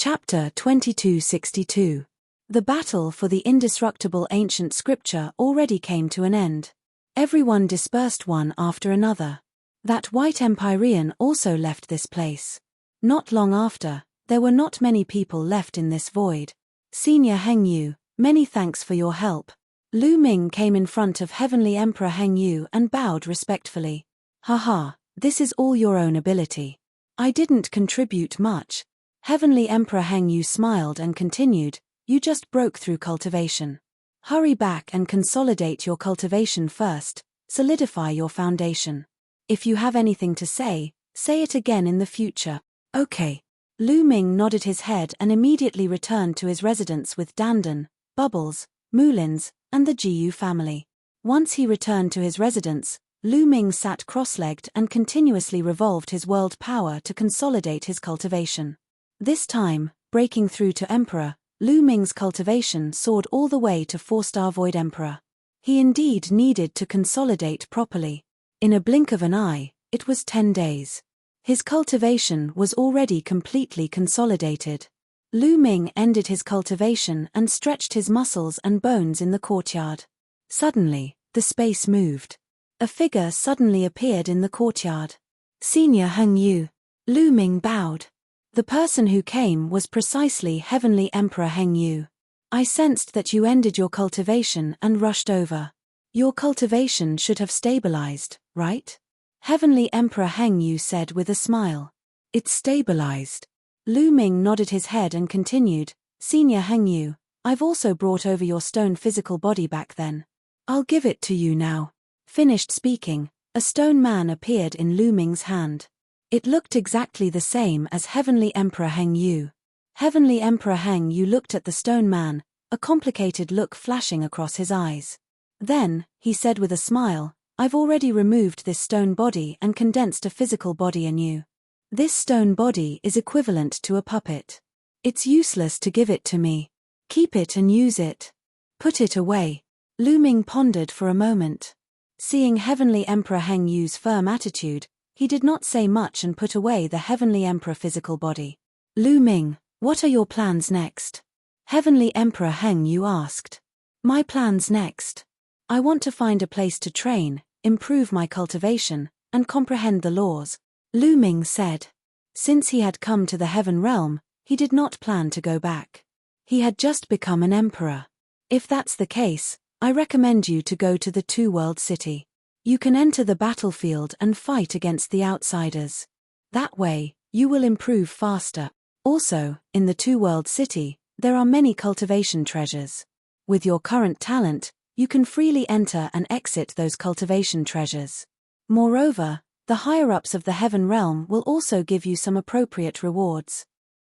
Chapter 2262. The battle for the indestructible ancient scripture already came to an end. Everyone dispersed one after another. That white Empyrean also left this place. Not long after, there were not many people left in this void. Senior Heng Yu, many thanks for your help. Lu Ming came in front of Heavenly Emperor Heng Yu and bowed respectfully. Haha, this is all your own ability. I didn't contribute much. Heavenly Emperor Heng Yu smiled and continued, you just broke through cultivation. Hurry back and consolidate your cultivation first, solidify your foundation. If you have anything to say it again in the future. Okay. Lu Ming nodded his head and immediately returned to his residence with Dandan, Bubbles, Mulins, and the Jiyu family. Once he returned to his residence, Lu Ming sat cross-legged and continuously revolved his world power to consolidate his cultivation. This time, breaking through to Emperor, Lu Ming's cultivation soared all the way to 4-star Void Emperor. He indeed needed to consolidate properly. In a blink of an eye, it was 10 days. His cultivation was already completely consolidated. Lu Ming ended his cultivation and stretched his muscles and bones in the courtyard. Suddenly, the space moved. A figure suddenly appeared in the courtyard. Senior Heng Yu. Lu Ming bowed. The person who came was precisely Heavenly Emperor Heng Yu. I sensed that you ended your cultivation and rushed over. Your cultivation should have stabilized, right? Heavenly Emperor Heng Yu said with a smile. It's stabilized. Lu Ming nodded his head and continued, Senior Heng Yu, I've also brought over your stone physical body back then. I'll give it to you now. Finished speaking, a stone man appeared in Lu Ming's hand. It looked exactly the same as Heavenly Emperor Heng Yu. Heavenly Emperor Heng Yu looked at the stone man, a complicated look flashing across his eyes. Then, he said with a smile, I've already removed this stone body and condensed a physical body anew. This stone body is equivalent to a puppet. It's useless to give it to me. Keep it and use it. Put it away. Lu Ming pondered for a moment. Seeing Heavenly Emperor Heng Yu's firm attitude, he did not say much and put away the Heavenly Emperor physical body. Lu Ming, what are your plans next? Heavenly Emperor Heng Yu asked. My plans next? I want to find a place to train, improve my cultivation, and comprehend the laws, Lu Ming said. Since he had come to the Heaven Realm, he did not plan to go back. He had just become an emperor. If that's the case, I recommend you to go to the Two-World City. You can enter the battlefield and fight against the outsiders. That way, you will improve faster. Also, in the Two-World City, there are many cultivation treasures. With your current talent, you can freely enter and exit those cultivation treasures. Moreover, the higher-ups of the Heaven Realm will also give you some appropriate rewards.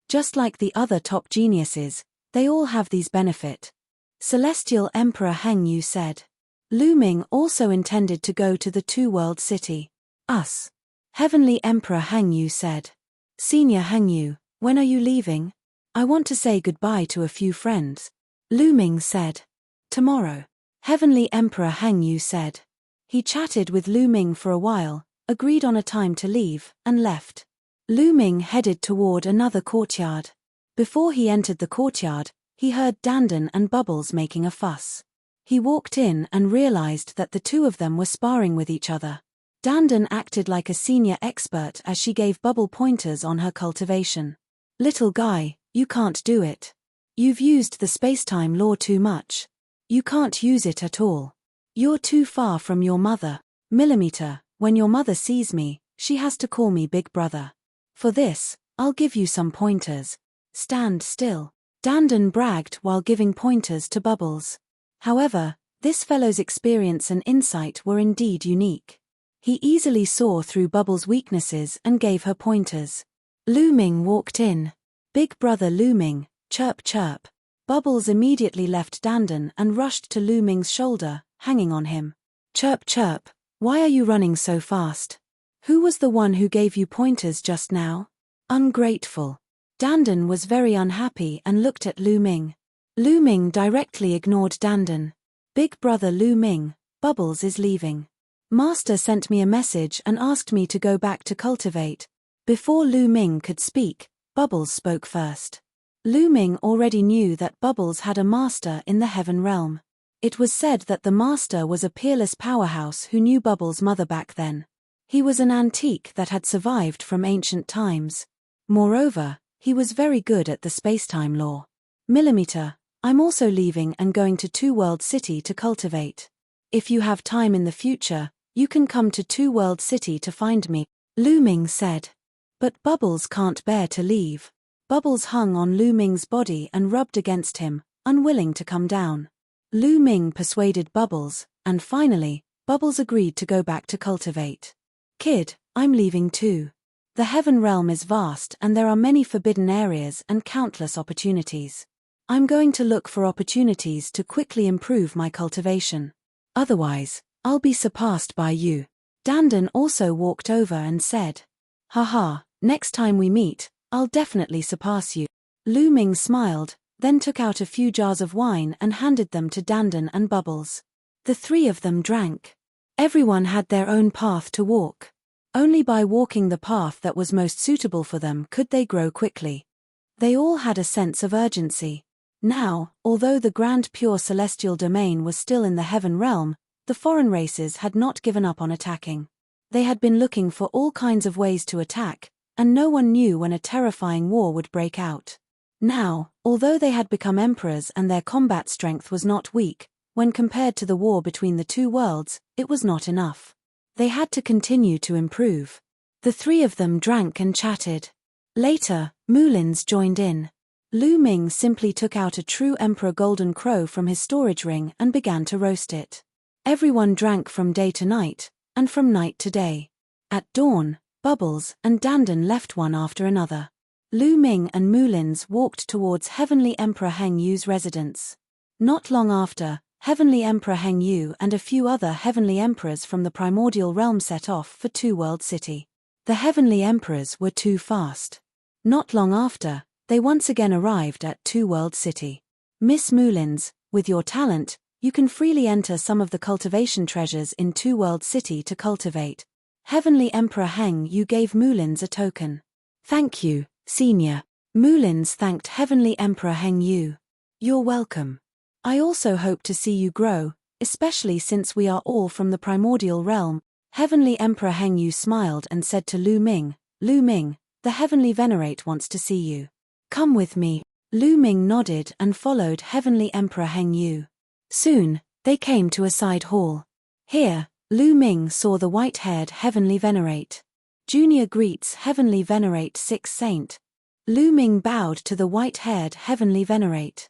Just like the other top geniuses, they all have these benefits. Celestial Emperor Heng Yu said. Lu Ming also intended to go to the Two-World City. Us. Heavenly Emperor Heng Yu said. Senior Heng Yu, when are you leaving? I want to say goodbye to a few friends. Lu Ming said. Tomorrow. Heavenly Emperor Heng Yu said. He chatted with Lu Ming for a while, agreed on a time to leave, and left. Lu Ming headed toward another courtyard. Before he entered the courtyard, he heard Dandan and Bubbles making a fuss. He walked in and realized that the two of them were sparring with each other. Dandan acted like a senior expert as she gave Bubble pointers on her cultivation. Little guy, you can't do it. You've used the space-time law too much. You can't use it at all. You're too far from your mother. Millimeter, when your mother sees me, she has to call me big brother. For this, I'll give you some pointers. Stand still. Dandan bragged while giving pointers to Bubbles. However, this fellow's experience and insight were indeed unique. He easily saw through Bubbles' weaknesses and gave her pointers. Lu Ming walked in. Big brother Lu Ming, chirp chirp. Bubbles immediately left Dandan and rushed to Lu Ming's shoulder, hanging on him. Chirp chirp, why are you running so fast? Who was the one who gave you pointers just now? Ungrateful. Dandan was very unhappy and looked at Lu Ming. Lu Ming directly ignored Dandan. Big brother Lu Ming, Bubbles is leaving. Master sent me a message and asked me to go back to cultivate. Before Lu Ming could speak, Bubbles spoke first. Lu Ming already knew that Bubbles had a master in the heaven realm. It was said that the master was a peerless powerhouse who knew Bubbles' mother back then. He was an antique that had survived from ancient times. Moreover, he was very good at the spacetime law. Millimeter, I'm also leaving and going to Two World City to cultivate. If you have time in the future, you can come to Two World City to find me, Lu Ming said. But Bubbles can't bear to leave. Bubbles hung on Lu Ming's body and rubbed against him, unwilling to come down. Lu Ming persuaded Bubbles, and finally, Bubbles agreed to go back to cultivate. Kid, I'm leaving too. The heaven realm is vast and there are many forbidden areas and countless opportunities. I'm going to look for opportunities to quickly improve my cultivation. Otherwise, I'll be surpassed by you. Dandan also walked over and said, Haha, next time we meet, I'll definitely surpass you. Lu Ming smiled, then took out a few jars of wine and handed them to Dandan and Bubbles. The three of them drank. Everyone had their own path to walk. Only by walking the path that was most suitable for them could they grow quickly. They all had a sense of urgency. Now, although the grand pure celestial domain was still in the heaven realm, the foreign races had not given up on attacking. They had been looking for all kinds of ways to attack, and no one knew when a terrifying war would break out. Now, although they had become emperors and their combat strength was not weak, when compared to the war between the two worlds, it was not enough. They had to continue to improve. The three of them drank and chatted. Later, Mulins joined in. Lu Ming simply took out a true emperor golden crow from his storage ring and began to roast it. Everyone drank from day to night, and from night to day. At dawn, Bubbles and Dandan left one after another. Lu Ming and Mulins walked towards Heavenly Emperor Heng Yu's residence. Not long after, Heavenly Emperor Heng Yu and a few other Heavenly Emperors from the primordial realm set off for Two World City. The Heavenly Emperors were too fast. Not long after, they once again arrived at Two World City. Miss Mulins, with your talent, you can freely enter some of the cultivation treasures in Two World City to cultivate. Heavenly Emperor Heng Yu gave Mulins a token. Thank you, Senior. Mulins thanked Heavenly Emperor Heng Yu. You're welcome. I also hope to see you grow, especially since we are all from the primordial realm. Heavenly Emperor Heng Yu smiled and said to Lu Ming, the Heavenly Venerate wants to see you. Come with me. Lu Ming nodded and followed Heavenly Emperor Heng Yu. Soon, they came to a side hall. Here, Lu Ming saw the white-haired Heavenly Venerate. Junior greets Heavenly Venerate 6th Saint. Lu Ming bowed to the white-haired Heavenly Venerate.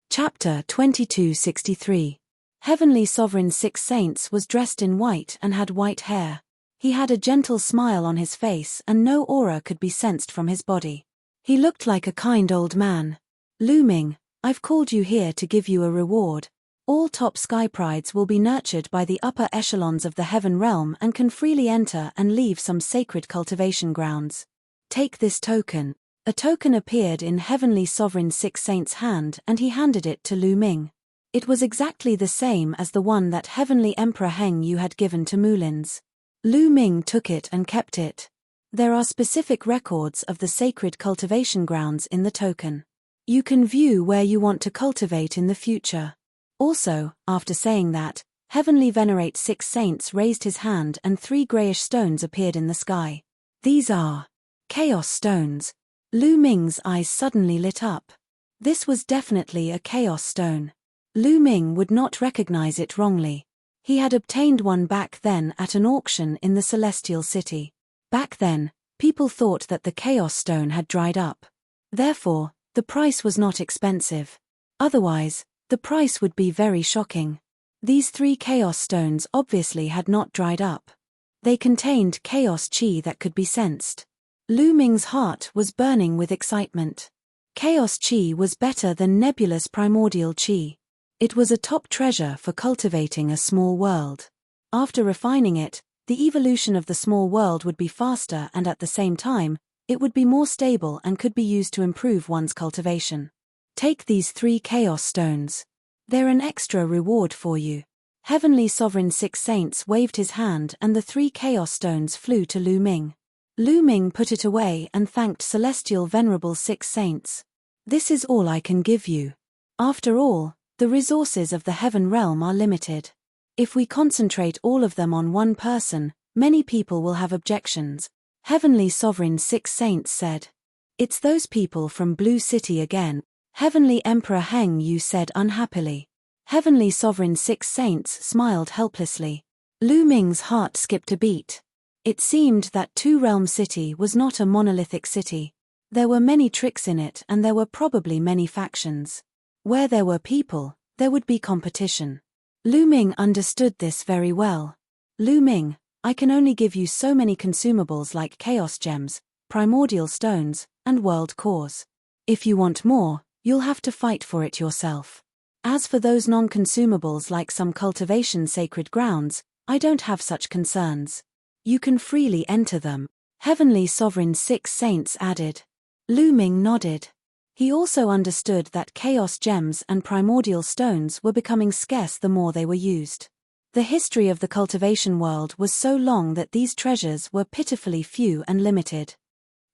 Chapter 2263. Heavenly Sovereign 6 Saints was dressed in white and had white hair. He had a gentle smile on his face and no aura could be sensed from his body. He looked like a kind old man. Lu Ming, I've called you here to give you a reward. All top sky prides will be nurtured by the upper echelons of the heaven realm and can freely enter and leave some sacred cultivation grounds. Take this token. A token appeared in Heavenly Sovereign 6 Saint's hand and he handed it to Lu Ming. It was exactly the same as the one that Heavenly Emperor Heng Yu had given to Mulins. Lu Ming took it and kept it. There are specific records of the sacred cultivation grounds in the token. You can view where you want to cultivate in the future. Also, after saying that, Heavenly Venerate 6 Saints raised his hand and 3 greyish stones appeared in the sky. These are Chaos Stones. Lu Ming's eyes suddenly lit up. This was definitely a Chaos Stone. Lu Ming would not recognize it wrongly. He had obtained one back then at an auction in the Celestial City. Back then, people thought that the Chaos Stone had dried up. Therefore, the price was not expensive. Otherwise, the price would be very shocking. These 3 Chaos Stones obviously had not dried up. They contained Chaos Chi that could be sensed. Lu Ming's heart was burning with excitement. Chaos Chi was better than nebulous primordial Chi. It was a top treasure for cultivating a small world. After refining it, the evolution of the small world would be faster and at the same time, it would be more stable and could be used to improve one's cultivation. Take these 3 Chaos Stones. They're an extra reward for you. Heavenly Sovereign 6 Saints waved his hand and the 3 Chaos Stones flew to Lu Ming. Lu Ming put it away and thanked Celestial Venerable Six Saints. This is all I can give you. After all, the resources of the heaven realm are limited. If we concentrate all of them on one person, many people will have objections. Heavenly Sovereign Six Saints said. It's those people from Blue City again, Heavenly Emperor Heng Yu said unhappily. Heavenly Sovereign Six Saints smiled helplessly. Lu Ming's heart skipped a beat. It seemed that Two Realm City was not a monolithic city. There were many tricks in it and there were probably many factions. Where there were people, there would be competition. Lu Ming understood this very well. Lu Ming, I can only give you so many consumables like Chaos Gems, Primordial Stones, and World Cores. If you want more, you'll have to fight for it yourself. As for those non-consumables like some cultivation sacred grounds, I don't have such concerns. You can freely enter them, Heavenly Sovereign Six Saints added. Lu Ming nodded. He also understood that Chaos Gems and Primordial Stones were becoming scarce the more they were used. The history of the cultivation world was so long that these treasures were pitifully few and limited.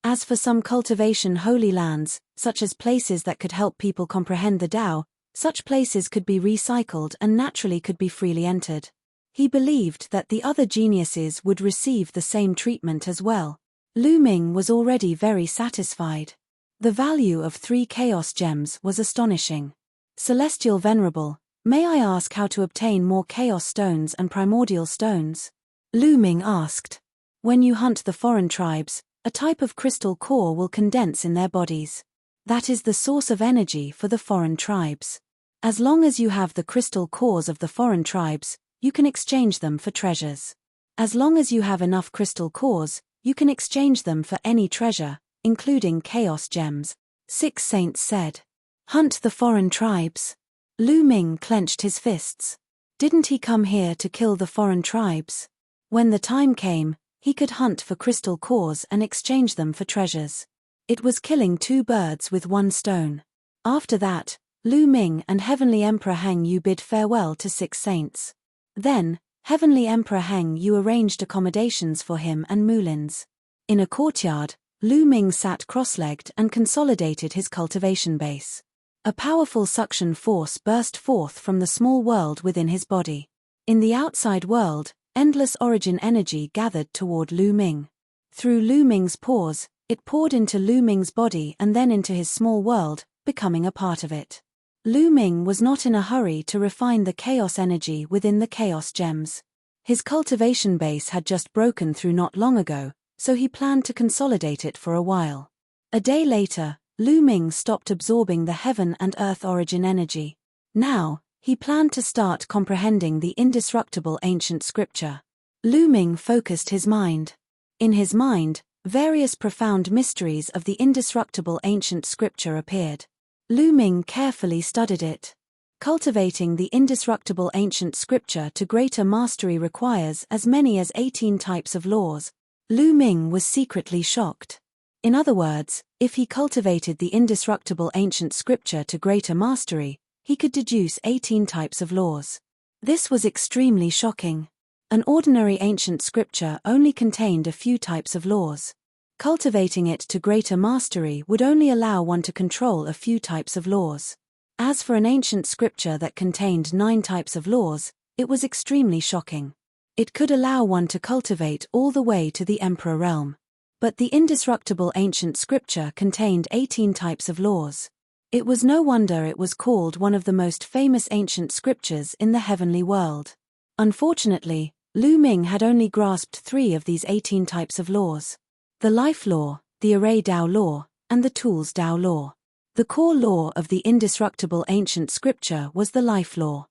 As for some cultivation holy lands, such as places that could help people comprehend the Tao, such places could be recycled and naturally could be freely entered. He believed that the other geniuses would receive the same treatment as well. Lu Ming was already very satisfied. The value of 3 Chaos Gems was astonishing. Celestial Venerable, may I ask how to obtain more Chaos Stones and Primordial Stones? Lu Ming asked. When you hunt the foreign tribes, a type of crystal core will condense in their bodies. That is the source of energy for the foreign tribes. As long as you have the crystal cores of the foreign tribes, you can exchange them for treasures. As long as you have enough crystal cores, you can exchange them for any treasure, including Chaos Gems, Six Saints said. Hunt the foreign tribes. Lu Ming clenched his fists. Didn't he come here to kill the foreign tribes? When the time came, he could hunt for crystal cores and exchange them for treasures. It was killing 2 birds with 1 stone. After that, Lu Ming and Heavenly Emperor Heng Yu bid farewell to Six Saints. Then, Heavenly Emperor Heng Yu arranged accommodations for him and Mulins. In a courtyard, Lu Ming sat cross-legged and consolidated his cultivation base. A powerful suction force burst forth from the small world within his body. In the outside world, endless origin energy gathered toward Lu Ming. Through Lu Ming's pores, it poured into Lu Ming's body and then into his small world, becoming a part of it. Lu Ming was not in a hurry to refine the chaos energy within the Chaos Gems. His cultivation base had just broken through not long ago, so he planned to consolidate it for a while. A day later, Lu Ming stopped absorbing the heaven and earth origin energy. Now, he planned to start comprehending the indestructible ancient scripture. Lu Ming focused his mind. In his mind, various profound mysteries of the indestructible ancient scripture appeared. Lu Ming carefully studied it. Cultivating the indestructible ancient scripture to greater mastery requires as many as 18 types of laws. Lu Ming was secretly shocked. In other words, if he cultivated the indestructible ancient scripture to greater mastery, he could deduce 18 types of laws. This was extremely shocking. An ordinary ancient scripture only contained a few types of laws. Cultivating it to greater mastery would only allow one to control a few types of laws. As for an ancient scripture that contained 9 types of laws, it was extremely shocking. It could allow one to cultivate all the way to the Emperor realm. But the indestructible ancient scripture contained 18 types of laws. It was no wonder it was called one of the most famous ancient scriptures in the heavenly world. Unfortunately, Lu Ming had only grasped 3 of these 18 types of laws. The life law, the array Tao law, and the tools Tao law. The core law of the indestructible ancient scripture was the life law.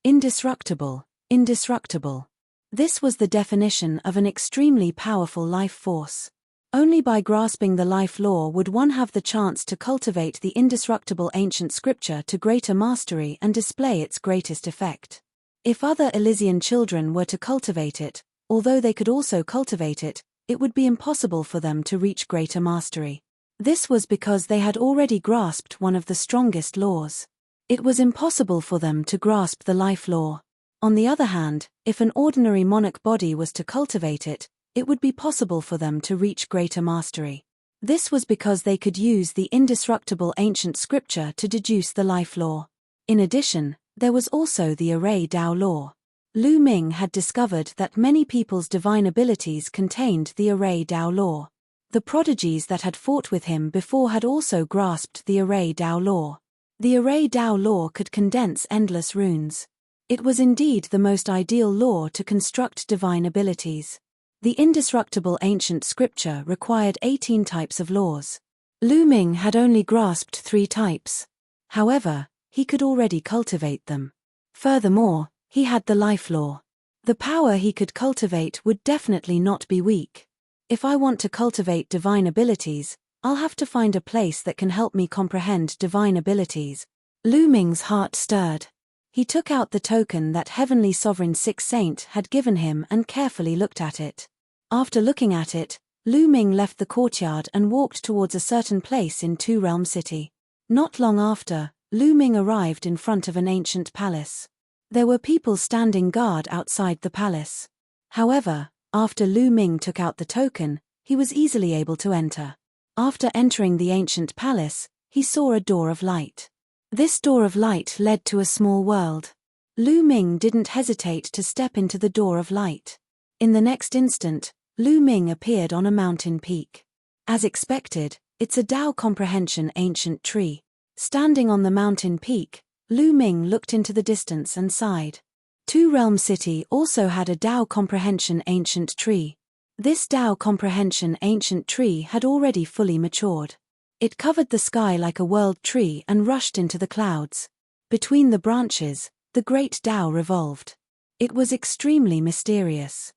Indestructible, indestructible. This was the definition of an extremely powerful life force. Only by grasping the life law would one have the chance to cultivate the indestructible ancient scripture to greater mastery and display its greatest effect. If other Elysian children were to cultivate it, although they could also cultivate it, it would be impossible for them to reach greater mastery. This was because they had already grasped one of the strongest laws. It was impossible for them to grasp the life law. On the other hand, if an ordinary monarch body was to cultivate it, it would be possible for them to reach greater mastery. This was because they could use the indestructible ancient scripture to deduce the life law. In addition, there was also the array Dao law. Lu Ming had discovered that many people's divine abilities contained the array Dao law. The prodigies that had fought with him before had also grasped the array Dao law. The array Dao law could condense endless runes. It was indeed the most ideal law to construct divine abilities. The indestructible ancient scripture required 18 types of laws. Lu Ming had only grasped 3 types. However, he could already cultivate them. Furthermore, he had the life law. The power he could cultivate would definitely not be weak. If I want to cultivate divine abilities, I'll have to find a place that can help me comprehend divine abilities. Lu Ming's heart stirred. He took out the token that Heavenly Sovereign Six Saint had given him and carefully looked at it. After looking at it, Lu Ming left the courtyard and walked towards a certain place in Two Realm City. Not long after, Lu Ming arrived in front of an ancient palace. There were people standing guard outside the palace. However, after Lu Ming took out the token, he was easily able to enter. After entering the ancient palace, he saw a door of light. This door of light led to a small world. Lu Ming didn't hesitate to step into the door of light. In the next instant, Lu Ming appeared on a mountain peak. As expected, it's a Dao comprehension ancient tree. Standing on the mountain peak, Lu Ming looked into the distance and sighed. Two Realm City also had a Dao comprehension ancient tree. This Dao comprehension ancient tree had already fully matured. It covered the sky like a world tree and rushed into the clouds. Between the branches, the great Dao revolved. It was extremely mysterious.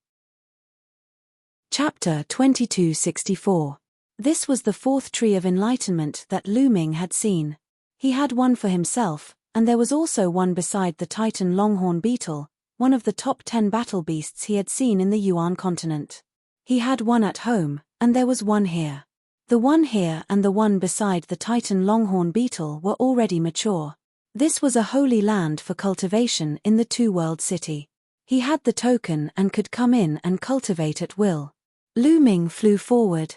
Chapter 2264. This was the 4th tree of enlightenment that Lu Ming had seen. He had one for himself, and there was also one beside the Titan Longhorn Beetle, one of the top 10 battle beasts he had seen in the Yuan continent. He had one at home, and there was one here. The one here and the one beside the Titan Longhorn Beetle were already mature. This was a holy land for cultivation in the Two-World City. He had the token and could come in and cultivate at will. Lu Ming flew forward.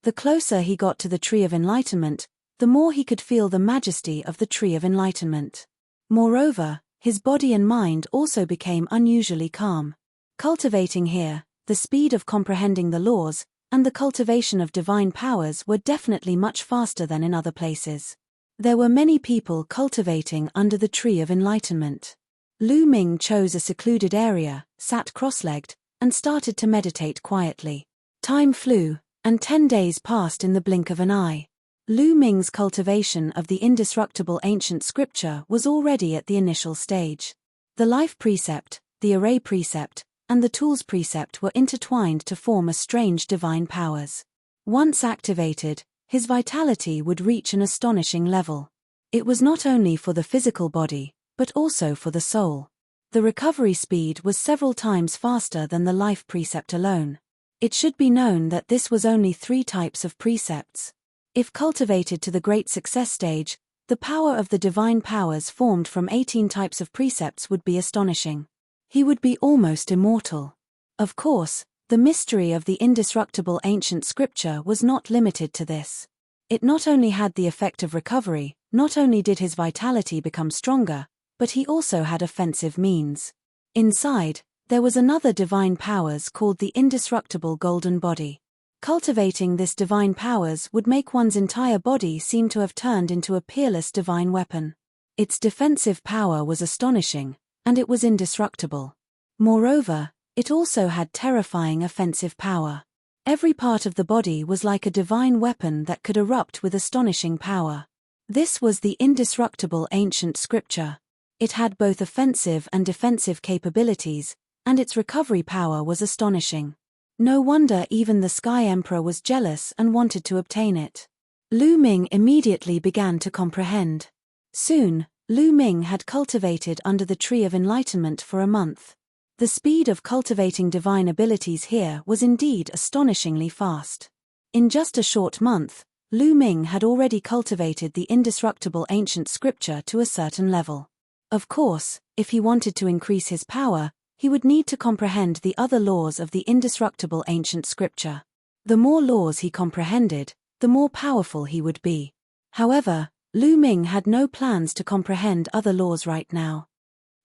The closer he got to the Tree of Enlightenment, the more he could feel the majesty of the Tree of Enlightenment. Moreover, his body and mind also became unusually calm. Cultivating here, the speed of comprehending the laws, and the cultivation of divine powers were definitely much faster than in other places. There were many people cultivating under the Tree of Enlightenment. Lu Ming chose a secluded area, sat cross-legged, and started to meditate quietly. Time flew, and 10 days passed in the blink of an eye. Lu Ming's cultivation of the indestructible ancient scripture was already at the initial stage. The life precept, the array precept, and the tools precept were intertwined to form a strange divine powers. Once activated, his vitality would reach an astonishing level. It was not only for the physical body, but also for the soul. The recovery speed was several times faster than the life precept alone. It should be known that this was only 3 types of precepts. If cultivated to the great success stage, the power of the divine powers formed from 18 types of precepts would be astonishing. He would be almost immortal. Of course, the mystery of the indestructible ancient scripture was not limited to this. It not only had the effect of recovery, not only did his vitality become stronger, but he also had offensive means. Inside, there was another divine powers called the indestructible golden body. Cultivating this divine powers would make one's entire body seem to have turned into a peerless divine weapon. Its defensive power was astonishing, and it was indestructible. Moreover, it also had terrifying offensive power. Every part of the body was like a divine weapon that could erupt with astonishing power. This was the indestructible ancient scripture. It had both offensive and defensive capabilities, and its recovery power was astonishing. No wonder even the Sky Emperor was jealous and wanted to obtain it. Lu Ming immediately began to comprehend. Soon, Lu Ming had cultivated under the Tree of Enlightenment for a month. The speed of cultivating divine abilities here was indeed astonishingly fast. In just a short month, Lu Ming had already cultivated the indestructible ancient scripture to a certain level. Of course, if he wanted to increase his power, he would need to comprehend the other laws of the indestructible ancient scripture. The more laws he comprehended, the more powerful he would be. However, Lu Ming had no plans to comprehend other laws right now.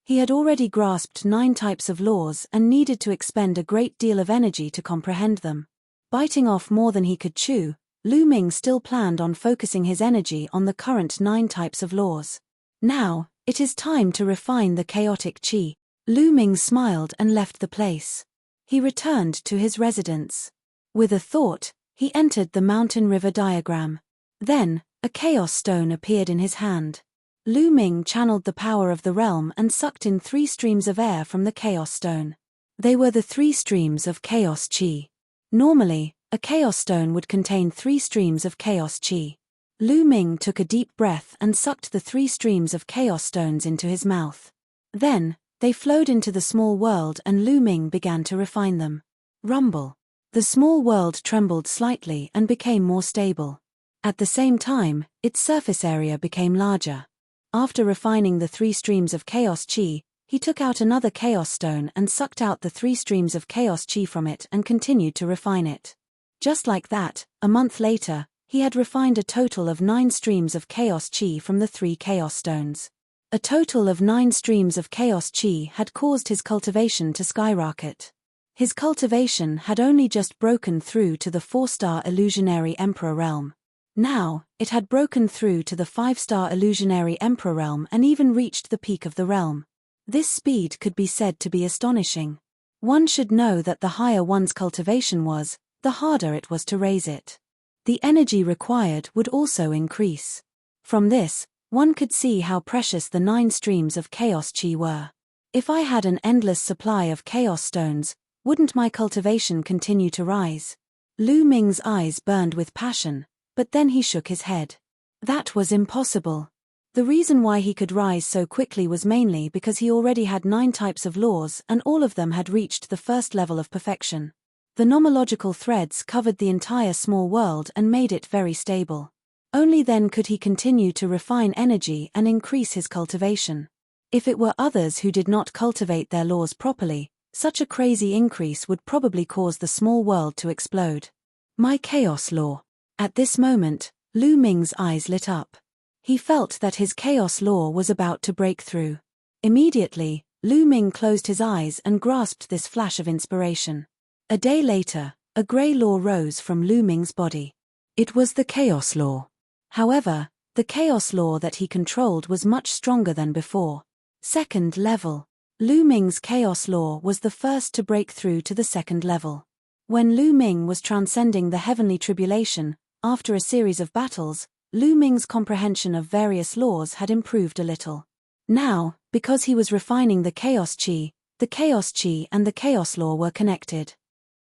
He had already grasped 9 types of laws and needed to expend a great deal of energy to comprehend them. Biting off more than he could chew, Lu Ming still planned on focusing his energy on the current 9 types of laws. Now, it is time to refine the chaotic qi. Lu Ming smiled and left the place. He returned to his residence. With a thought, he entered the mountain river diagram. Then, a chaos stone appeared in his hand. Lu Ming channeled the power of the realm and sucked in 3 streams of air from the chaos stone. They were the 3 streams of chaos qi. Normally, a chaos stone would contain 3 streams of chaos qi. Lu Ming took a deep breath and sucked the 3 streams of chaos stones into his mouth. Then, they flowed into the small world and Lu Ming began to refine them. Rumble. The small world trembled slightly and became more stable. At the same time, its surface area became larger. After refining the 3 streams of chaos qi, he took out another chaos stone and sucked out the 3 streams of chaos qi from it and continued to refine it. Just like that, a month later, he had refined a total of 9 streams of chaos qi from the 3 chaos stones. A total of 9 streams of chaos qi had caused his cultivation to skyrocket. His cultivation had only just broken through to the 4-star illusionary emperor realm. Now, it had broken through to the 5-star illusionary emperor realm and even reached the peak of the realm. This speed could be said to be astonishing. One should know that the higher one's cultivation was, the harder it was to raise it. The energy required would also increase. From this, one could see how precious the 9 streams of chaos qi were. If I had an endless supply of chaos stones, wouldn't my cultivation continue to rise? Lu Ming's eyes burned with passion, but then he shook his head. That was impossible. The reason why he could rise so quickly was mainly because he already had 9 types of laws and all of them had reached the first level of perfection. The nomological threads covered the entire small world and made it very stable. Only then could he continue to refine energy and increase his cultivation. If it were others who did not cultivate their laws properly, such a crazy increase would probably cause the small world to explode. My chaos law. At this moment, Lu Ming's eyes lit up. He felt that his chaos law was about to break through. Immediately, Lu Ming closed his eyes and grasped this flash of inspiration. A day later, a grey law rose from Lu Ming's body. It was the chaos law. However, the chaos law that he controlled was much stronger than before. 2nd level. Lu Ming's chaos law was the first to break through to the 2nd level. When Lu Ming was transcending the heavenly tribulation, after a series of battles, Lu Ming's comprehension of various laws had improved a little. Now, because he was refining the chaos qi and the chaos law were connected.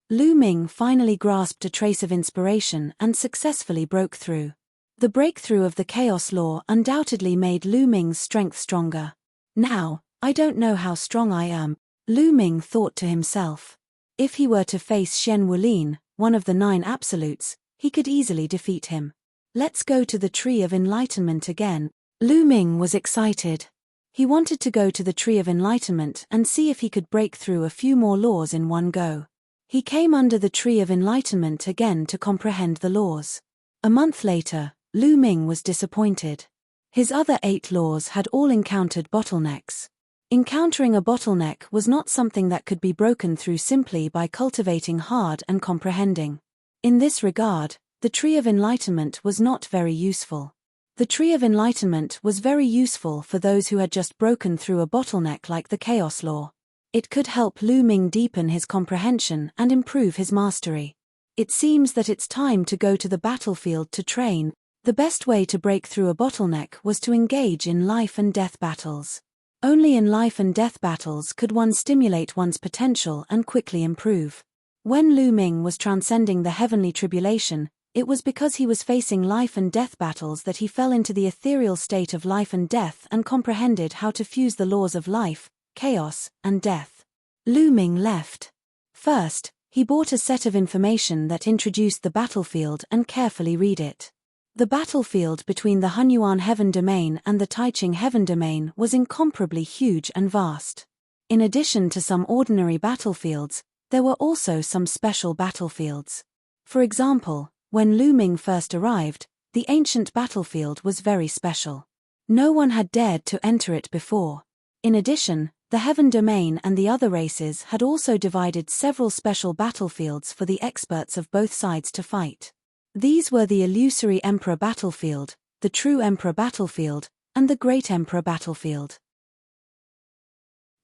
Lu Ming finally grasped a trace of inspiration and successfully broke through. The breakthrough of the chaos law undoubtedly made Lu Ming's strength stronger. Now, I don't know how strong I am, Lu Ming thought to himself. If he were to face Shen Wulin, one of the 9 absolutes, he could easily defeat him. Let's go to the Tree of Enlightenment again. Lu Ming was excited. He wanted to go to the Tree of Enlightenment and see if he could break through a few more laws in one go. He came under the Tree of Enlightenment again to comprehend the laws. A month later, Lu Ming was disappointed. His other 8 laws had all encountered bottlenecks. Encountering a bottleneck was not something that could be broken through simply by cultivating hard and comprehending. In this regard, the Tree of Enlightenment was not very useful. The Tree of Enlightenment was very useful for those who had just broken through a bottleneck like the Chaos Law. It could help Lu Ming deepen his comprehension and improve his mastery. It seems that it's time to go to the battlefield to train. The best way to break through a bottleneck was to engage in life and death battles. Only in life and death battles could one stimulate one's potential and quickly improve. When Lu Ming was transcending the heavenly tribulation, it was because he was facing life and death battles that he fell into the ethereal state of life and death and comprehended how to fuse the laws of life, chaos, and death. Lu Ming left. First, he bought a set of information that introduced the battlefield and carefully read it. The battlefield between the Hunyuan Heaven Domain and the Taiching Heaven Domain was incomparably huge and vast. In addition to some ordinary battlefields, there were also some special battlefields. For example, when Lu Ming first arrived, the ancient battlefield was very special. No one had dared to enter it before. In addition, the Heaven Domain and the other races had also divided several special battlefields for the experts of both sides to fight. These were the Illusory Emperor Battlefield, the True Emperor Battlefield, and the Great Emperor Battlefield.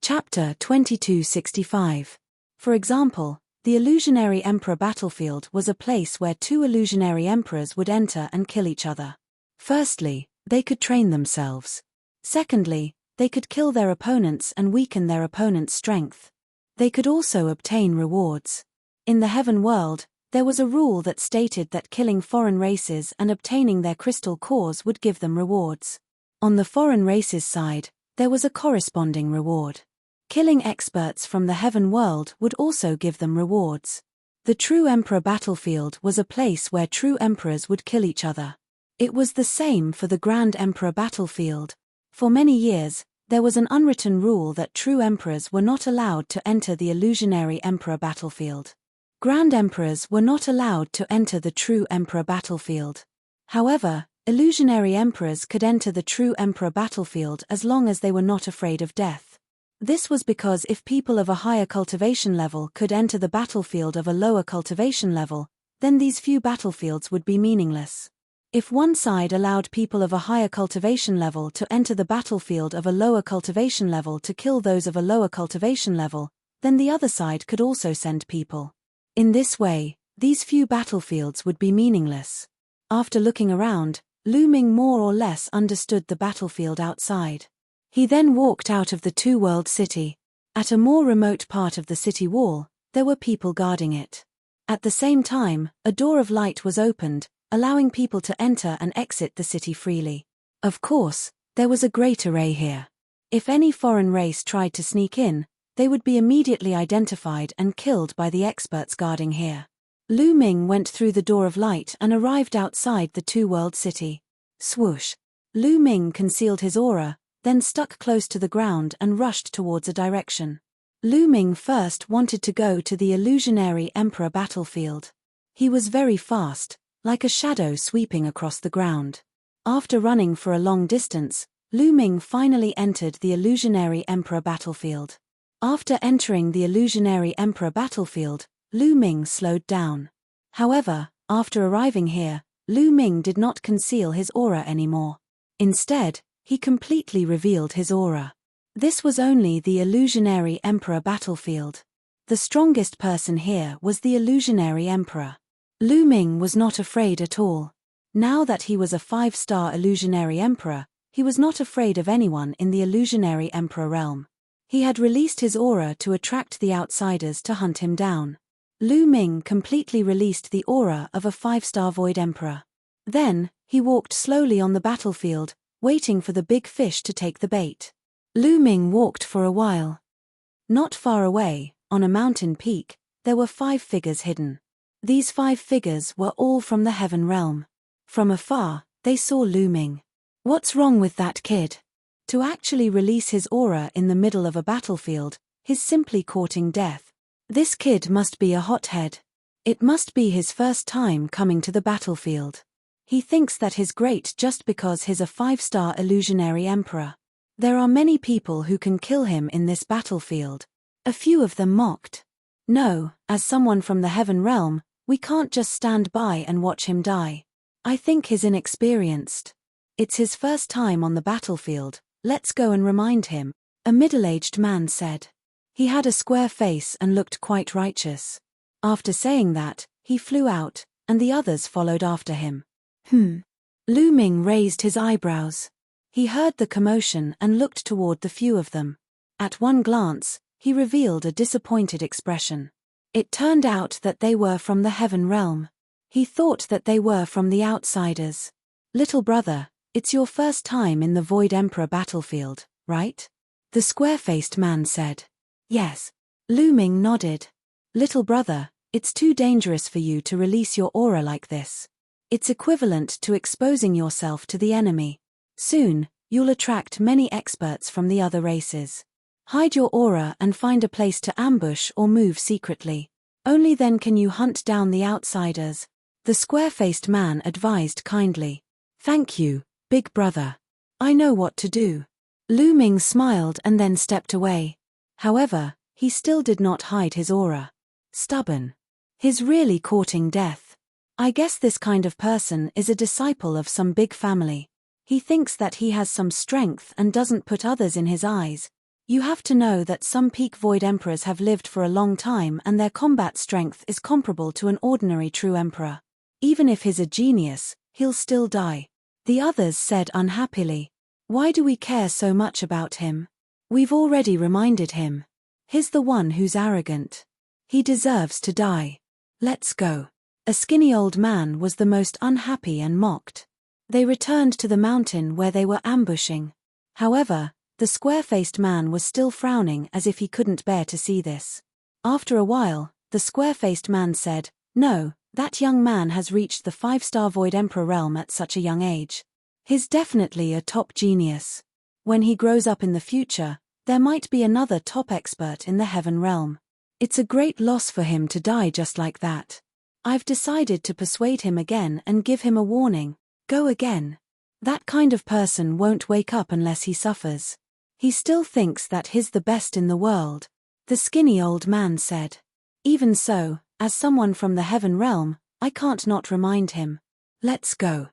Chapter 2265. For example, the Illusionary Emperor Battlefield was a place where two illusionary emperors would enter and kill each other. Firstly, they could train themselves. Secondly, they could kill their opponents and weaken their opponent's strength. They could also obtain rewards. In the Heaven World, there was a rule that stated that killing foreign races and obtaining their crystal cores would give them rewards. On the foreign races side, there was a corresponding reward. Killing experts from the Heaven World would also give them rewards. The True Emperor Battlefield was a place where true emperors would kill each other. It was the same for the Grand Emperor Battlefield. For many years, there was an unwritten rule that true emperors were not allowed to enter the Illusionary Emperor Battlefield. Grand Emperors were not allowed to enter the True Emperor Battlefield. However, illusionary emperors could enter the True Emperor Battlefield as long as they were not afraid of death. This was because if people of a higher cultivation level could enter the battlefield of a lower cultivation level, then these few battlefields would be meaningless. If one side allowed people of a higher cultivation level to enter the battlefield of a lower cultivation level to kill those of a lower cultivation level, then the other side could also send people. In this way, these few battlefields would be meaningless. After looking around, Lu Ming more or less understood the battlefield outside. He then walked out of the two-world city. At a more remote part of the city wall, there were people guarding it. At the same time, a door of light was opened, allowing people to enter and exit the city freely. Of course, there was a great array here. If any foreign race tried to sneak in, they would be immediately identified and killed by the experts guarding here. Lu Ming went through the door of light and arrived outside the two-world city. Swoosh! Lu Ming concealed his aura, then stuck close to the ground and rushed towards a direction. Lu Ming first wanted to go to the Illusionary Emperor Battlefield. He was very fast, like a shadow sweeping across the ground. After running for a long distance, Lu Ming finally entered the Illusionary Emperor Battlefield. After entering the Illusionary Emperor Battlefield, Lu Ming slowed down. However, after arriving here, Lu Ming did not conceal his aura anymore. Instead, he completely revealed his aura. This was only the Illusionary Emperor Battlefield. The strongest person here was the Illusionary Emperor. Lu Ming was not afraid at all. Now that he was a 5-star Illusionary Emperor, he was not afraid of anyone in the Illusionary Emperor realm. He had released his aura to attract the outsiders to hunt him down. Lu Ming completely released the aura of a 5-star Void Emperor. Then, he walked slowly on the battlefield, waiting for the big fish to take the bait. Lu Ming walked for a while. Not far away, on a mountain peak, there were 5 figures hidden. These 5 figures were all from the Heaven realm. From afar, they saw Lu Ming. What's wrong with that kid? To actually release his aura in the middle of a battlefield, he's simply courting death. This kid must be a hothead. It must be his first time coming to the battlefield. He thinks that he's great just because he's a 5-star Illusionary Emperor. There are many people who can kill him in this battlefield. A few of them mocked. No, as someone from the Heaven realm, we can't just stand by and watch him die. I think he's inexperienced. It's his first time on the battlefield, let's go and remind him, a middle-aged man said. He had a square face and looked quite righteous. After saying that, he flew out, and the others followed after him. Lu Ming raised his eyebrows. He heard the commotion and looked toward the few of them. At one glance, he revealed a disappointed expression. It turned out that they were from the Heaven realm. He thought that they were from the outsiders. Little brother, it's your first time in the Void Emperor battlefield, right? The square-faced man said. Yes. Lu Ming nodded. Little brother, it's too dangerous for you to release your aura like this. It's equivalent to exposing yourself to the enemy. Soon, you'll attract many experts from the other races. Hide your aura and find a place to ambush or move secretly. Only then can you hunt down the outsiders, the square-faced man advised kindly. Thank you, big brother. I know what to do. Lu Ming smiled and then stepped away. However, he still did not hide his aura. Stubborn. He's really courting death. I guess this kind of person is a disciple of some big family. He thinks that he has some strength and doesn't put others in his eyes. You have to know that some peak void emperors have lived for a long time and their combat strength is comparable to an ordinary true emperor. Even if he's a genius, he'll still die. The others said unhappily. Why do we care so much about him? We've already reminded him. He's the one who's arrogant. He deserves to die. Let's go. A skinny old man was the most unhappy and mocked. They returned to the mountain where they were ambushing. However, the square-faced man was still frowning as if he couldn't bear to see this. After a while, the square-faced man said, "No, that young man has reached the 5-star Void Emperor realm at such a young age. He's definitely a top genius. When he grows up in the future, there might be another top expert in the Heaven realm. It's a great loss for him to die just like that. I've decided to persuade him again and give him a warning. Go again. That kind of person won't wake up unless he suffers. He still thinks that he's the best in the world," the skinny old man said. "Even so, as someone from the Heaven realm, I can't not remind him. Let's go."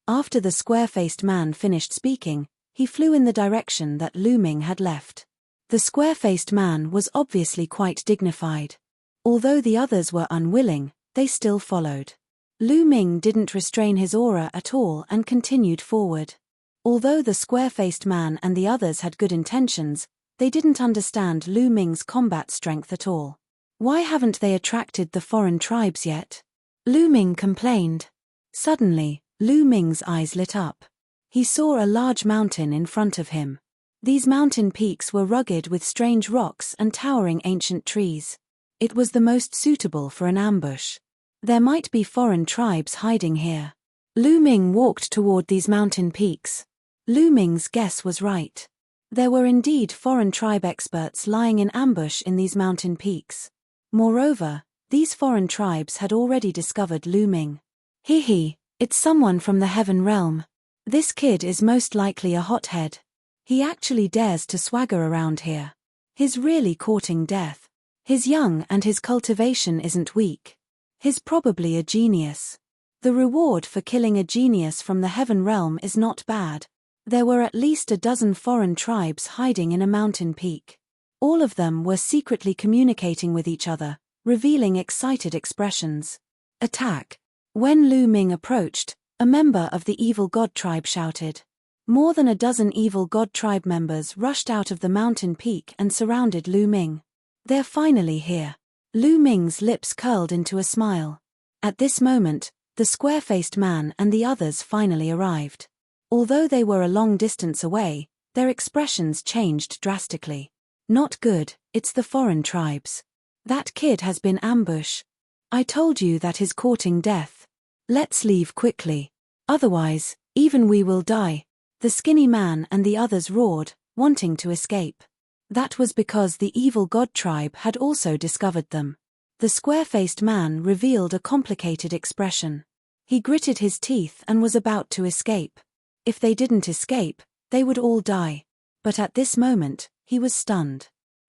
After the square-faced man finished speaking, he flew in the direction that Lu Ming had left. The square-faced man was obviously quite dignified. Although the others were unwilling, they still followed. Lu Ming didn't restrain his aura at all and continued forward. Although the square-faced man and the others had good intentions, they didn't understand Lu Ming's combat strength at all. Why haven't they attracted the foreign tribes yet? Lu Ming complained. Suddenly, Lu Ming's eyes lit up. He saw a large mountain in front of him. These mountain peaks were rugged with strange rocks and towering ancient trees. It was the most suitable for an ambush. There might be foreign tribes hiding here. Lu Ming walked toward these mountain peaks. Lu Ming's guess was right. There were indeed foreign tribe experts lying in ambush in these mountain peaks. Moreover, these foreign tribes had already discovered Lu Ming. Hee, it's someone from the Heaven realm. This kid is most likely a hothead. He actually dares to swagger around here. He's really courting death. He's young and his cultivation isn't weak. He's probably a genius. The reward for killing a genius from the Heaven realm is not bad. There were at least a dozen foreign tribes hiding in a mountain peak. All of them were secretly communicating with each other, revealing excited expressions. Attack! When Lu Ming approached, a member of the evil god tribe shouted. More than a dozen evil god tribe members rushed out of the mountain peak and surrounded Lu Ming. They're finally here. Lu Ming's lips curled into a smile. At this moment, the square-faced man and the others finally arrived. Although they were a long distance away, their expressions changed drastically. Not good, it's the foreign tribes. That kid has been ambushed. I told you that he's courting death. Let's leave quickly. Otherwise, even we will die. The skinny man and the others roared, wanting to escape. That was because the evil god tribe had also discovered them. The square-faced man revealed a complicated expression. He gritted his teeth and was about to escape. If they didn't escape, they would all die. But at this moment, he was stunned.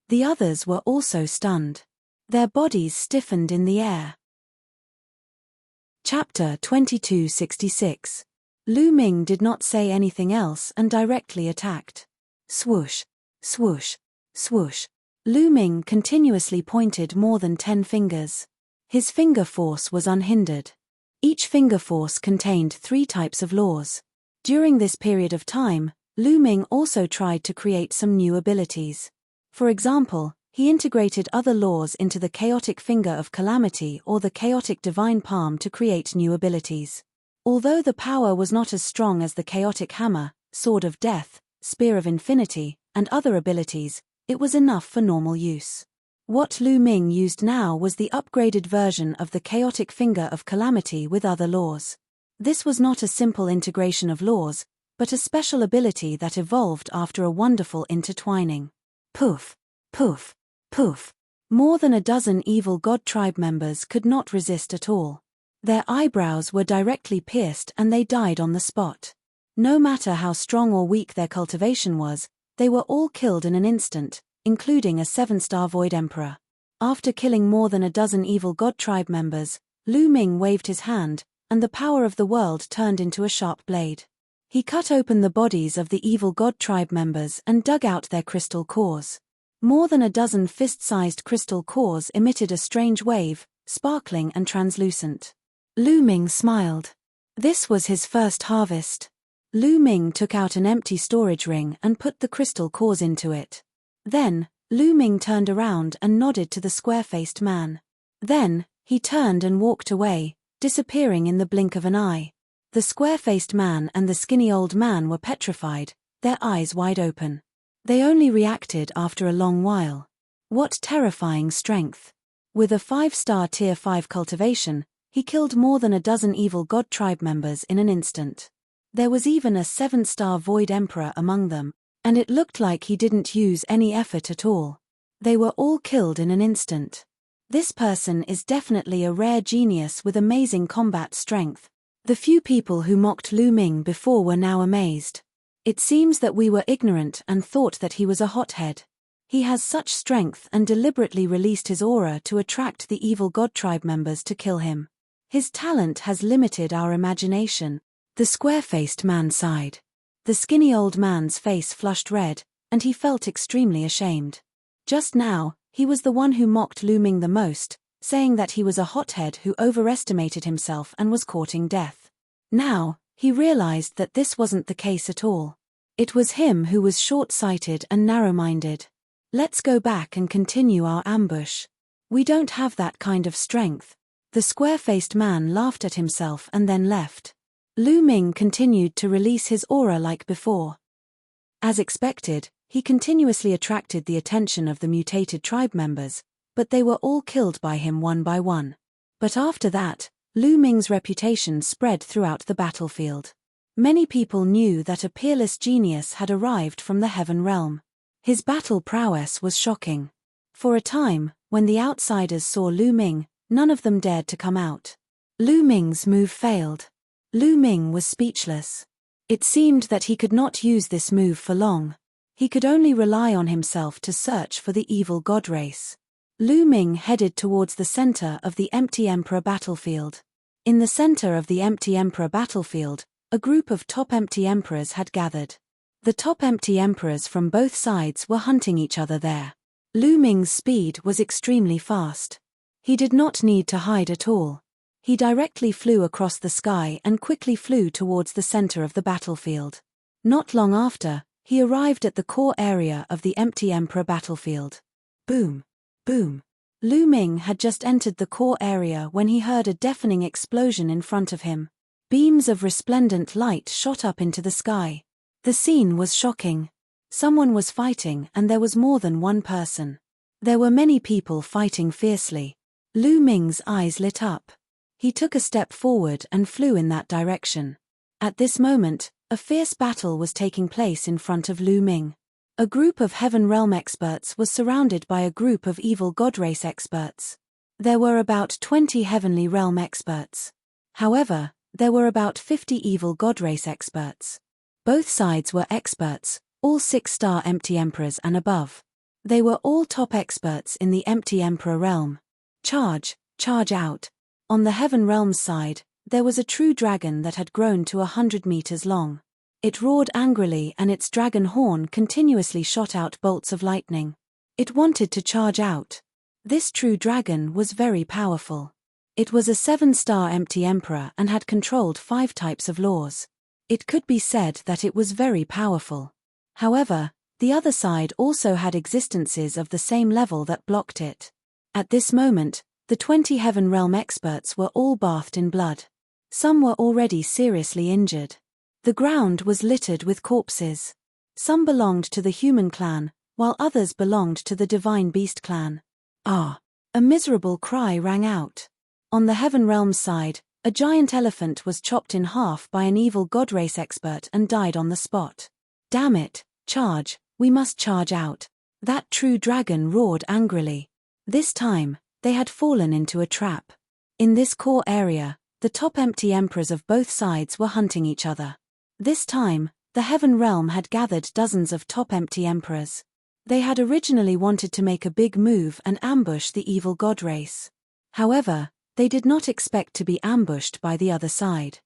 The others were also stunned. Their bodies stiffened in the air. Chapter 2266. Lu Ming did not say anything else and directly attacked. Swoosh, swoosh, swoosh. Lu Ming continuously pointed more than 10 fingers. His finger force was unhindered. Each finger force contained 3 types of laws. During this period of time, Lu Ming also tried to create some new abilities. For example, he integrated other laws into the chaotic finger of calamity or the chaotic divine palm to create new abilities. Although the power was not as strong as the chaotic hammer, sword of death, spear of infinity, and other abilities, it was enough for normal use. What Lu Ming used now was the upgraded version of the chaotic finger of calamity with other laws. This was not a simple integration of laws, but a special ability that evolved after a wonderful intertwining. Poof, poof, poof. More than a dozen evil god tribe members could not resist at all. Their eyebrows were directly pierced and they died on the spot. No matter how strong or weak their cultivation was, they were all killed in an instant, including a 7-star Void Emperor. After killing more than a dozen evil god tribe members, Lu Ming waved his hand, and the power of the world turned into a sharp blade. He cut open the bodies of the evil god tribe members and dug out their crystal cores. More than a dozen fist-sized crystal cores emitted a strange wave, sparkling and translucent. Lu Ming smiled. This was his first harvest. Lu Ming took out an empty storage ring and put the crystal cores into it. Then, Lu Ming turned around and nodded to the square-faced man. Then, he turned and walked away, disappearing in the blink of an eye. The square-faced man and the skinny old man were petrified, their eyes wide open. They only reacted after a long while. What terrifying strength! With a 5-star Tier 5 cultivation, he killed more than a dozen evil god tribe members in an instant. There was even a 7-star Void Emperor among them, and it looked like he didn't use any effort at all. They were all killed in an instant. This person is definitely a rare genius with amazing combat strength. The few people who mocked Lu Ming before were now amazed. It seems that we were ignorant and thought that he was a hothead. He has such strength and deliberately released his aura to attract the evil god tribe members to kill him. His talent has limited our imagination. The square-faced man sighed. The skinny old man's face flushed red, and he felt extremely ashamed. Just now, he was the one who mocked Lu Ming the most, saying that he was a hothead who overestimated himself and was courting death. Now, he realized that this wasn't the case at all. It was him who was short-sighted and narrow-minded. Let's go back and continue our ambush. We don't have that kind of strength. The square-faced man laughed at himself and then left. Lu Ming continued to release his aura like before. As expected, he continuously attracted the attention of the mutated tribe members, but they were all killed by him one by one. But after that, Lu Ming's reputation spread throughout the battlefield. Many people knew that a peerless genius had arrived from the Heaven Realm. His battle prowess was shocking. For a time, when the outsiders saw Lu Ming, none of them dared to come out. Lu Ming's move failed. Lu Ming was speechless. It seemed that he could not use this move for long. He could only rely on himself to search for the evil god race. Lu Ming headed towards the center of the Empty Emperor battlefield. In the center of the Empty Emperor battlefield, a group of top Empty Emperors had gathered. The top Empty Emperors from both sides were hunting each other there. Lu Ming's speed was extremely fast. He did not need to hide at all. He directly flew across the sky and quickly flew towards the center of the battlefield. Not long after, he arrived at the core area of the Empty Emperor battlefield. Boom! Boom! Lu Ming had just entered the core area when he heard a deafening explosion in front of him. Beams of resplendent light shot up into the sky. The scene was shocking. Someone was fighting and there was more than one person. There were many people fighting fiercely. Lu Ming's eyes lit up. He took a step forward and flew in that direction. At this moment, a fierce battle was taking place in front of Lu Ming. A group of Heaven Realm experts was surrounded by a group of evil god race experts. There were about 20 Heavenly Realm experts. However, there were about 50 evil god race experts. Both sides were experts, all 6-star Empty Emperors and above. They were all top experts in the Empty Emperor realm. Charge out. On the Heaven Realm's side, there was a true dragon that had grown to 100 meters long. It roared angrily and its dragon horn continuously shot out bolts of lightning. It wanted to charge out. This true dragon was very powerful. It was a 7-star Empty Emperor and had controlled 5 types of laws. It could be said that it was very powerful. However, the other side also had existences of the same level that blocked it. At this moment, the 20 Heaven Realm experts were all bathed in blood. Some were already seriously injured. The ground was littered with corpses. Some belonged to the human clan, while others belonged to the divine beast clan. Ah! A miserable cry rang out. On the Heaven Realm side, a giant elephant was chopped in half by an evil god race expert and died on the spot. Damn it, charge, we must charge out. That true dragon roared angrily. This time, they had fallen into a trap. In this core area, the top empty emperors of both sides were hunting each other. This time, the Heaven Realm had gathered dozens of top empty emperors. They had originally wanted to make a big move and ambush the evil god race. However, they did not expect to be ambushed by the other side.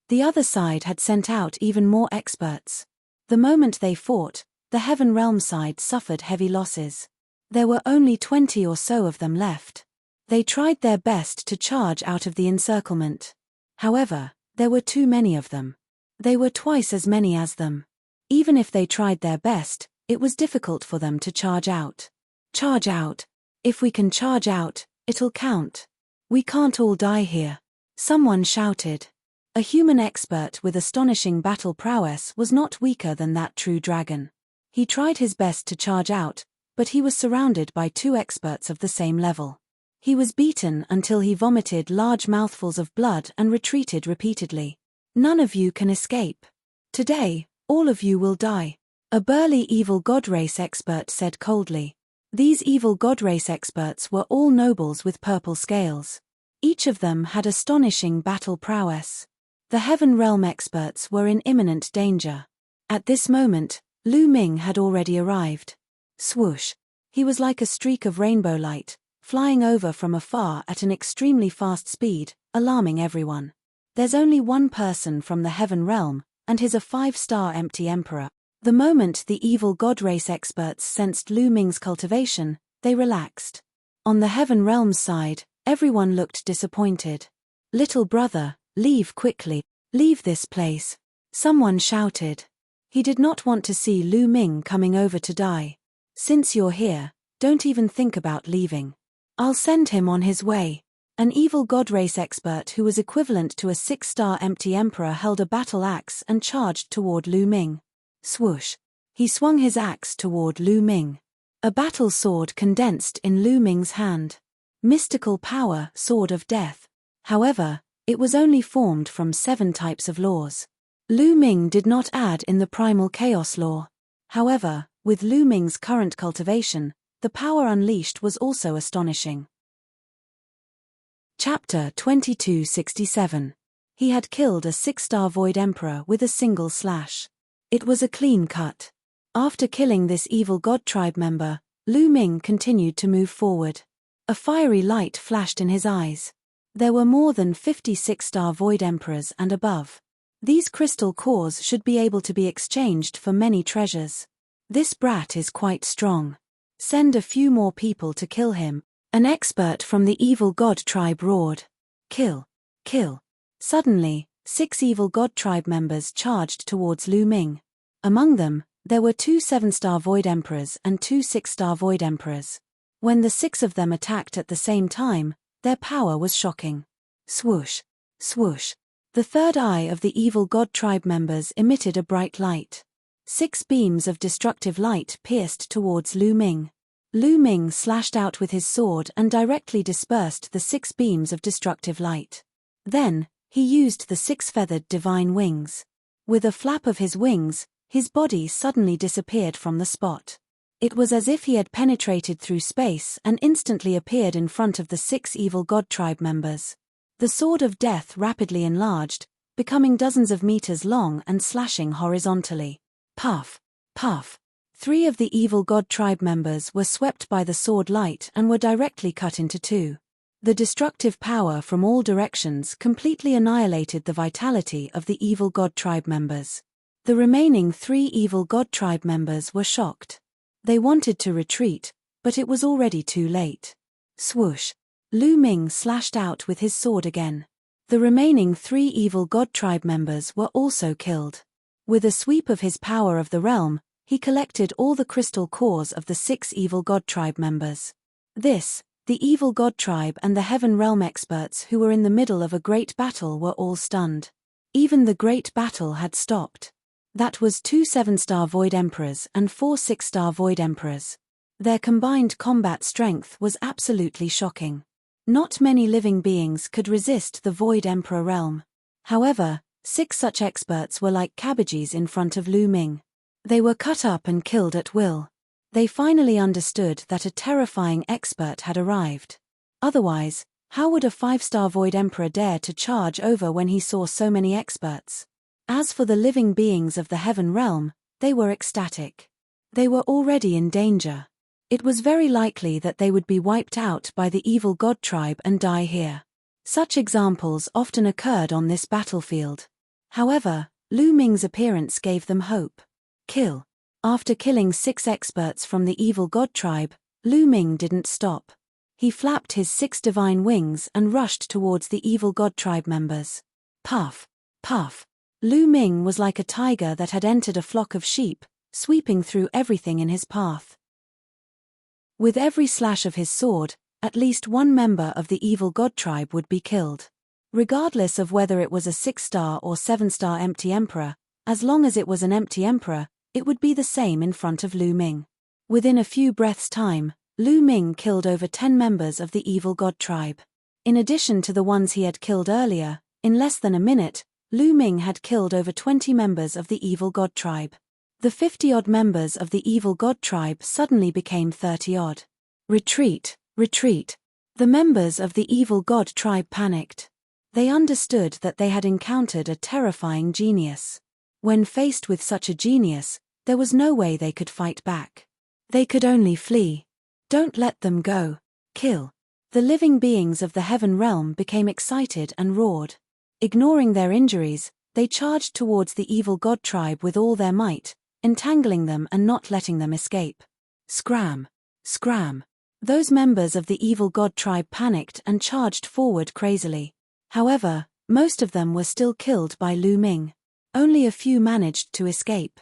The other side had sent out even more experts. The moment they fought, the Heaven Realm side suffered heavy losses. There were only 20 or so of them left. They tried their best to charge out of the encirclement. However, there were too many of them. They were twice as many as them. Even if they tried their best, it was difficult for them to charge out. Charge out. If we can charge out, it'll count. We can't all die here. Someone shouted. A human expert with astonishing battle prowess was not weaker than that true dragon. He tried his best to charge out, but he was surrounded by two experts of the same level. He was beaten until he vomited large mouthfuls of blood and retreated repeatedly. None of you can escape. Today, all of you will die. A burly evil god race expert said coldly. These evil god race experts were all nobles with purple scales. Each of them had astonishing battle prowess. The Heaven Realm experts were in imminent danger. At this moment, Lu Ming had already arrived. Swoosh! He was like a streak of rainbow light, flying over from afar at an extremely fast speed, alarming everyone. There's only one person from the Heaven Realm, and he's a 5-star empty emperor. The moment the evil god race experts sensed Lu Ming's cultivation, they relaxed. On the Heaven Realm's side, everyone looked disappointed. Little brother, leave quickly. Leave this place. Someone shouted. He did not want to see Lu Ming coming over to die. Since you're here, don't even think about leaving. I'll send him on his way. An evil god race expert who was equivalent to a 6-star empty emperor held a battle axe and charged toward Lu Ming. Swoosh! He swung his axe toward Lu Ming. A battle sword condensed in Lu Ming's hand. Mystical power, sword of death. However, it was only formed from 7 types of laws. Lu Ming did not add in the primal chaos law. However, with Lu Ming's current cultivation, the power unleashed was also astonishing. Chapter 2267. He had killed a 6-star Void Emperor with a single slash. It was a clean cut. After killing this evil god tribe member, Lu Ming continued to move forward. A fiery light flashed in his eyes. There were more than 50 6-star Void Emperors and above. These crystal cores should be able to be exchanged for many treasures. This brat is quite strong. Send a few more people to kill him. An expert from the evil god tribe roared. Kill. Kill. Suddenly, 6 evil god tribe members charged towards Lu Ming. Among them, there were 2 7-star Void Emperors and 2 6-star Void Emperors. When the 6 of them attacked at the same time, their power was shocking. Swoosh! Swoosh! The third eye of the evil god tribe members emitted a bright light. 6 beams of destructive light pierced towards Lu Ming. Lu Ming slashed out with his sword and directly dispersed the 6 beams of destructive light. Then, he used the 6 feathered divine wings. With a flap of his wings, his body suddenly disappeared from the spot. It was as if he had penetrated through space and instantly appeared in front of the 6 evil god tribe members. The sword of death rapidly enlarged, becoming dozens of meters long and slashing horizontally. Puff! Puff! 3 of the evil god tribe members were swept by the sword light and were directly cut into 2. The destructive power from all directions completely annihilated the vitality of the evil god tribe members. The remaining 3 evil god tribe members were shocked. They wanted to retreat, but it was already too late. Swoosh! Lu Ming slashed out with his sword again. The remaining 3 evil god tribe members were also killed. With a sweep of his power of the realm, he collected all the crystal cores of the 6 evil god tribe members. This, the evil god tribe and the Heaven Realm experts who were in the middle of a great battle were all stunned. Even the great battle had stopped. That was 2 7-star Void Emperors and 4 6-star Void Emperors. Their combined combat strength was absolutely shocking. Not many living beings could resist the Void Emperor realm. However, 6 such experts were like cabbages in front of Lu Ming. They were cut up and killed at will. They finally understood that a terrifying expert had arrived. Otherwise, how would a 5-star Void Emperor dare to charge over when he saw so many experts? As for the living beings of the Heaven Realm, they were ecstatic. They were already in danger. It was very likely that they would be wiped out by the evil god tribe and die here. Such examples often occurred on this battlefield. However, Lu Ming's appearance gave them hope. Kill. After killing 6 experts from the evil god tribe, Lu Ming didn't stop. He flapped his 6 divine wings and rushed towards the evil god tribe members. Puff, puff. Lu Ming was like a tiger that had entered a flock of sheep, sweeping through everything in his path. With every slash of his sword, at least one member of the evil god tribe would be killed. Regardless of whether it was a 6-star or 7-star empty emperor, as long as it was an empty emperor, it would be the same in front of Lu Ming. Within a few breaths' time, Lu Ming killed over 10 members of the evil god tribe. In addition to the ones he had killed earlier, in less than a minute, Lu Ming had killed over 20 members of the evil god tribe. The 50-odd members of the evil god tribe suddenly became 30-odd. Retreat, retreat. The members of the evil god tribe panicked. They understood that they had encountered a terrifying genius. When faced with such a genius, there was no way they could fight back. They could only flee. Don't let them go. Kill. The living beings of the Heaven Realm became excited and roared. Ignoring their injuries, they charged towards the evil god tribe with all their might, entangling them and not letting them escape. Scram! Scram! Those members of the evil god tribe panicked and charged forward crazily. However, most of them were still killed by Lu Ming. Only a few managed to escape.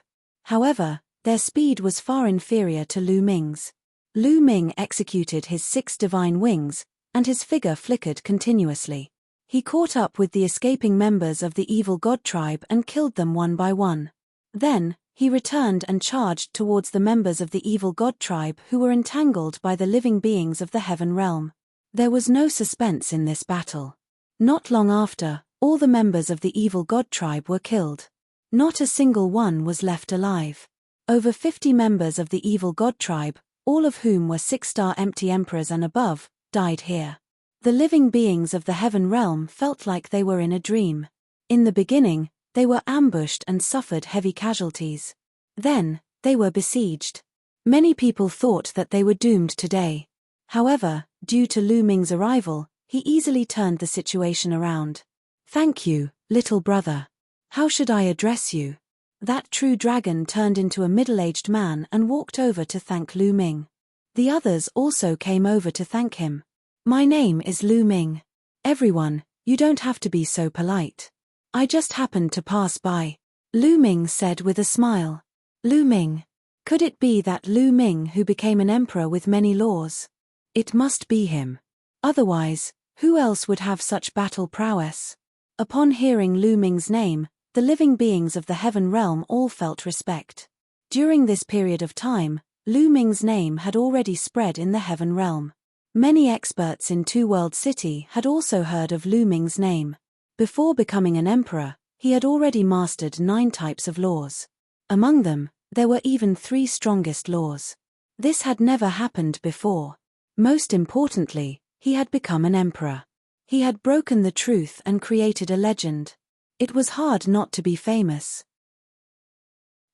However, their speed was far inferior to Lu Ming's. Lu Ming executed his 6 divine wings, and his figure flickered continuously. He caught up with the escaping members of the evil god tribe and killed them one by one. Then, he returned and charged towards the members of the evil god tribe who were entangled by the living beings of the Heaven Realm. There was no suspense in this battle. Not long after, all the members of the evil god tribe were killed. Not a single one was left alive. Over 50 members of the evil god tribe, all of whom were 6-star empty emperors and above, died here. The living beings of the Heaven Realm felt like they were in a dream. In the beginning, they were ambushed and suffered heavy casualties. Then, they were besieged. Many people thought that they were doomed today. However, due to Lu Ming's arrival, he easily turned the situation around. "Thank you, little brother. How should I address you?" That true dragon turned into a middle-aged man and walked over to thank Lu Ming. The others also came over to thank him. "My name is Lu Ming. Everyone, you don't have to be so polite. I just happened to pass by," Lu Ming said with a smile. Lu Ming. Could it be that Lu Ming who became an emperor with many laws? It must be him. Otherwise, who else would have such battle prowess? Upon hearing Lu Ming's name, the living beings of the Heaven Realm all felt respect. During this period of time, Lu Ming's name had already spread in the Heaven Realm. Many experts in Two World City had also heard of Lu Ming's name. Before becoming an emperor, he had already mastered 9 types of laws. Among them, there were even 3 strongest laws. This had never happened before. Most importantly, he had become an emperor. He had broken the truth and created a legend. It was hard not to be famous.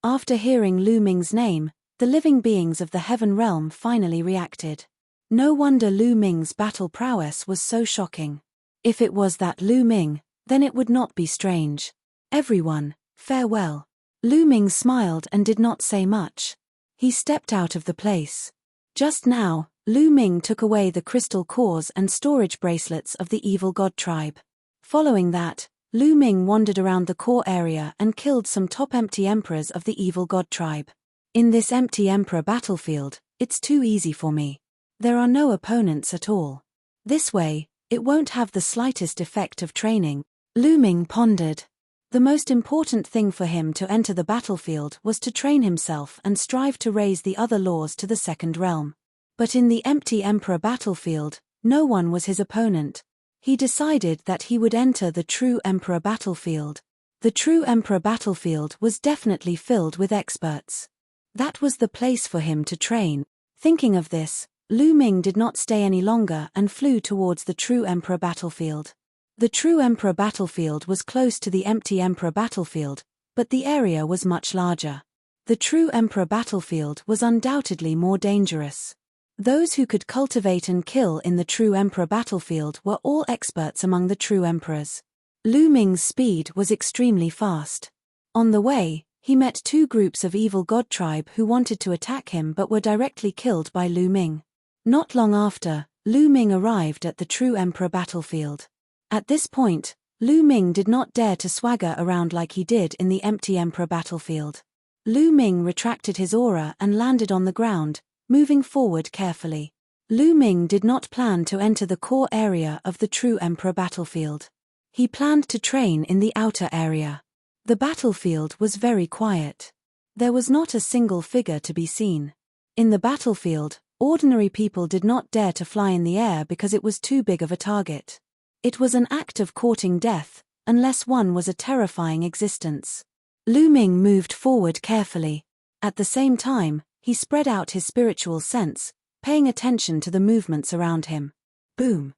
After hearing Lu Ming's name, the living beings of the Heaven Realm finally reacted. No wonder Lu Ming's battle prowess was so shocking. If it was that Lu Ming, then it would not be strange. "Everyone, farewell." Lu Ming smiled and did not say much. He stepped out of the place. Just now, Lu Ming took away the crystal cores and storage bracelets of the evil god tribe. Following that, Lu Ming wandered around the core area and killed some top empty emperors of the evil god tribe. "In this empty emperor battlefield, it's too easy for me. There are no opponents at all. This way, it won't have the slightest effect of training." Lu Ming pondered. The most important thing for him to enter the battlefield was to train himself and strive to raise the other laws to the second realm. But in the empty emperor battlefield, no one was his opponent. He decided that he would enter the true emperor battlefield. The true emperor battlefield was definitely filled with experts. That was the place for him to train. Thinking of this, Lu Ming did not stay any longer and flew towards the true Emperor battlefield. The true Emperor battlefield was close to the empty Emperor battlefield, but the area was much larger. The true Emperor battlefield was undoubtedly more dangerous. Those who could cultivate and kill in the true Emperor battlefield were all experts among the true emperors. Lu Ming's speed was extremely fast. On the way, he met two groups of evil god tribe who wanted to attack him but were directly killed by Lu Ming. Not long after, Lu Ming arrived at the true Emperor battlefield. At this point, Lu Ming did not dare to swagger around like he did in the empty Emperor battlefield. Lu Ming retracted his aura and landed on the ground, moving forward carefully. Lu Ming did not plan to enter the core area of the true Emperor battlefield. He planned to train in the outer area. The battlefield was very quiet. There was not a single figure to be seen. In the battlefield, ordinary people did not dare to fly in the air because it was too big of a target. It was an act of courting death, unless one was a terrifying existence. Lu Ming moved forward carefully. At the same time, he spread out his spiritual sense, paying attention to the movements around him. Boom.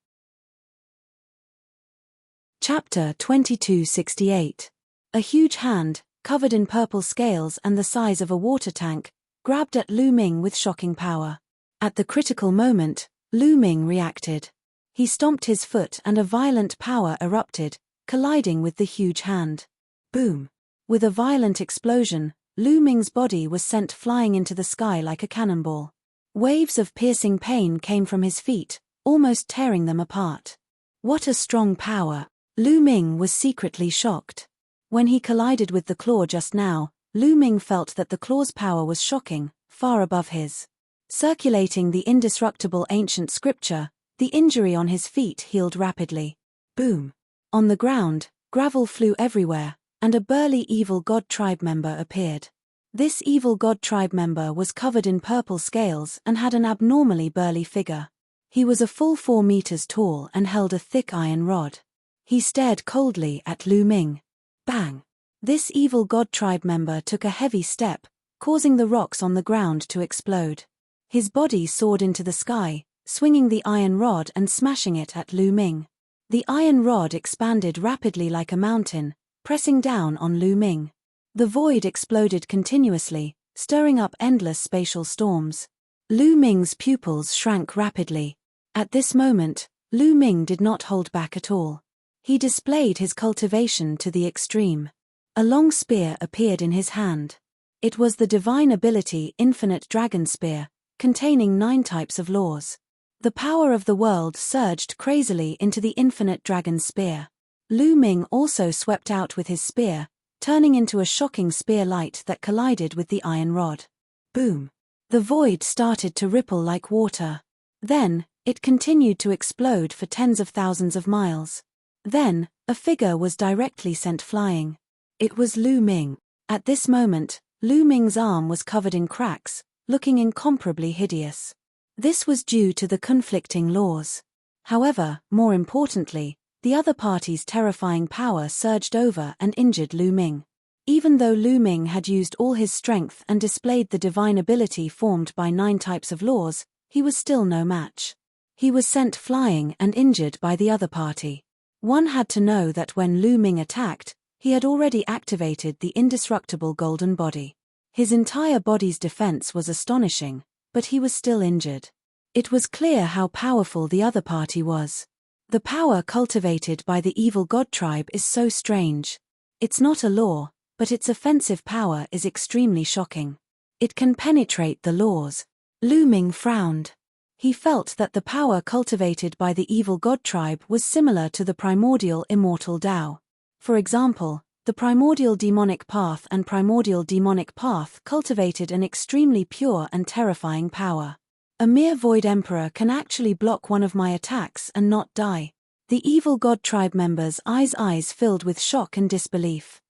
Chapter 2268. A huge hand, covered in purple scales and the size of a water tank, grabbed at Lu Ming with shocking power. At the critical moment, Lu Ming reacted. He stomped his foot and a violent power erupted, colliding with the huge hand. Boom. With a violent explosion, Lu Ming's body was sent flying into the sky like a cannonball. Waves of piercing pain came from his feet, almost tearing them apart. What a strong power! Lu Ming was secretly shocked. When he collided with the claw just now, Lu Ming felt that the claw's power was shocking, far above his. Circulating the indestructible ancient scripture, the injury on his feet healed rapidly. Boom! On the ground, gravel flew everywhere, and a burly evil god tribe member appeared. This evil god tribe member was covered in purple scales and had an abnormally burly figure. He was a full 4 meters tall and held a thick iron rod. He stared coldly at Lu Ming. Bang! This evil god tribe member took a heavy step, causing the rocks on the ground to explode. His body soared into the sky, swinging the iron rod and smashing it at Lu Ming. The iron rod expanded rapidly like a mountain, pressing down on Lu Ming. The void exploded continuously, stirring up endless spatial storms. Lu Ming's pupils shrank rapidly. At this moment, Lu Ming did not hold back at all. He displayed his cultivation to the extreme. A long spear appeared in his hand. It was the divine ability Infinite Dragon Spear, containing 9 types of laws. The power of the world surged crazily into the Infinite Dragon Spear. Lu Ming also swept out with his spear, turning into a shocking spear light that collided with the iron rod. Boom! The void started to ripple like water. Then, it continued to explode for tens of thousands of miles. Then, a figure was directly sent flying. It was Lu Ming. At this moment, Lu Ming's arm was covered in cracks, looking incomparably hideous. This was due to the conflicting laws. However, more importantly, the other party's terrifying power surged over and injured Lu Ming. Even though Lu Ming had used all his strength and displayed the divine ability formed by 9 types of laws, he was still no match. He was sent flying and injured by the other party. One had to know that when Lu Ming attacked, he had already activated the indestructible golden body. His entire body's defense was astonishing, but he was still injured. It was clear how powerful the other party was. The power cultivated by the evil god tribe is so strange. It's not a law, but its offensive power is extremely shocking. It can penetrate the laws. Lu Ming frowned. He felt that the power cultivated by the evil god tribe was similar to the primordial immortal Tao. For example, the primordial demonic path and primordial demonic path cultivated an extremely pure and terrifying power. A mere void emperor can actually block one of my attacks and not die. The evil god tribe member's eyes filled with shock and disbelief.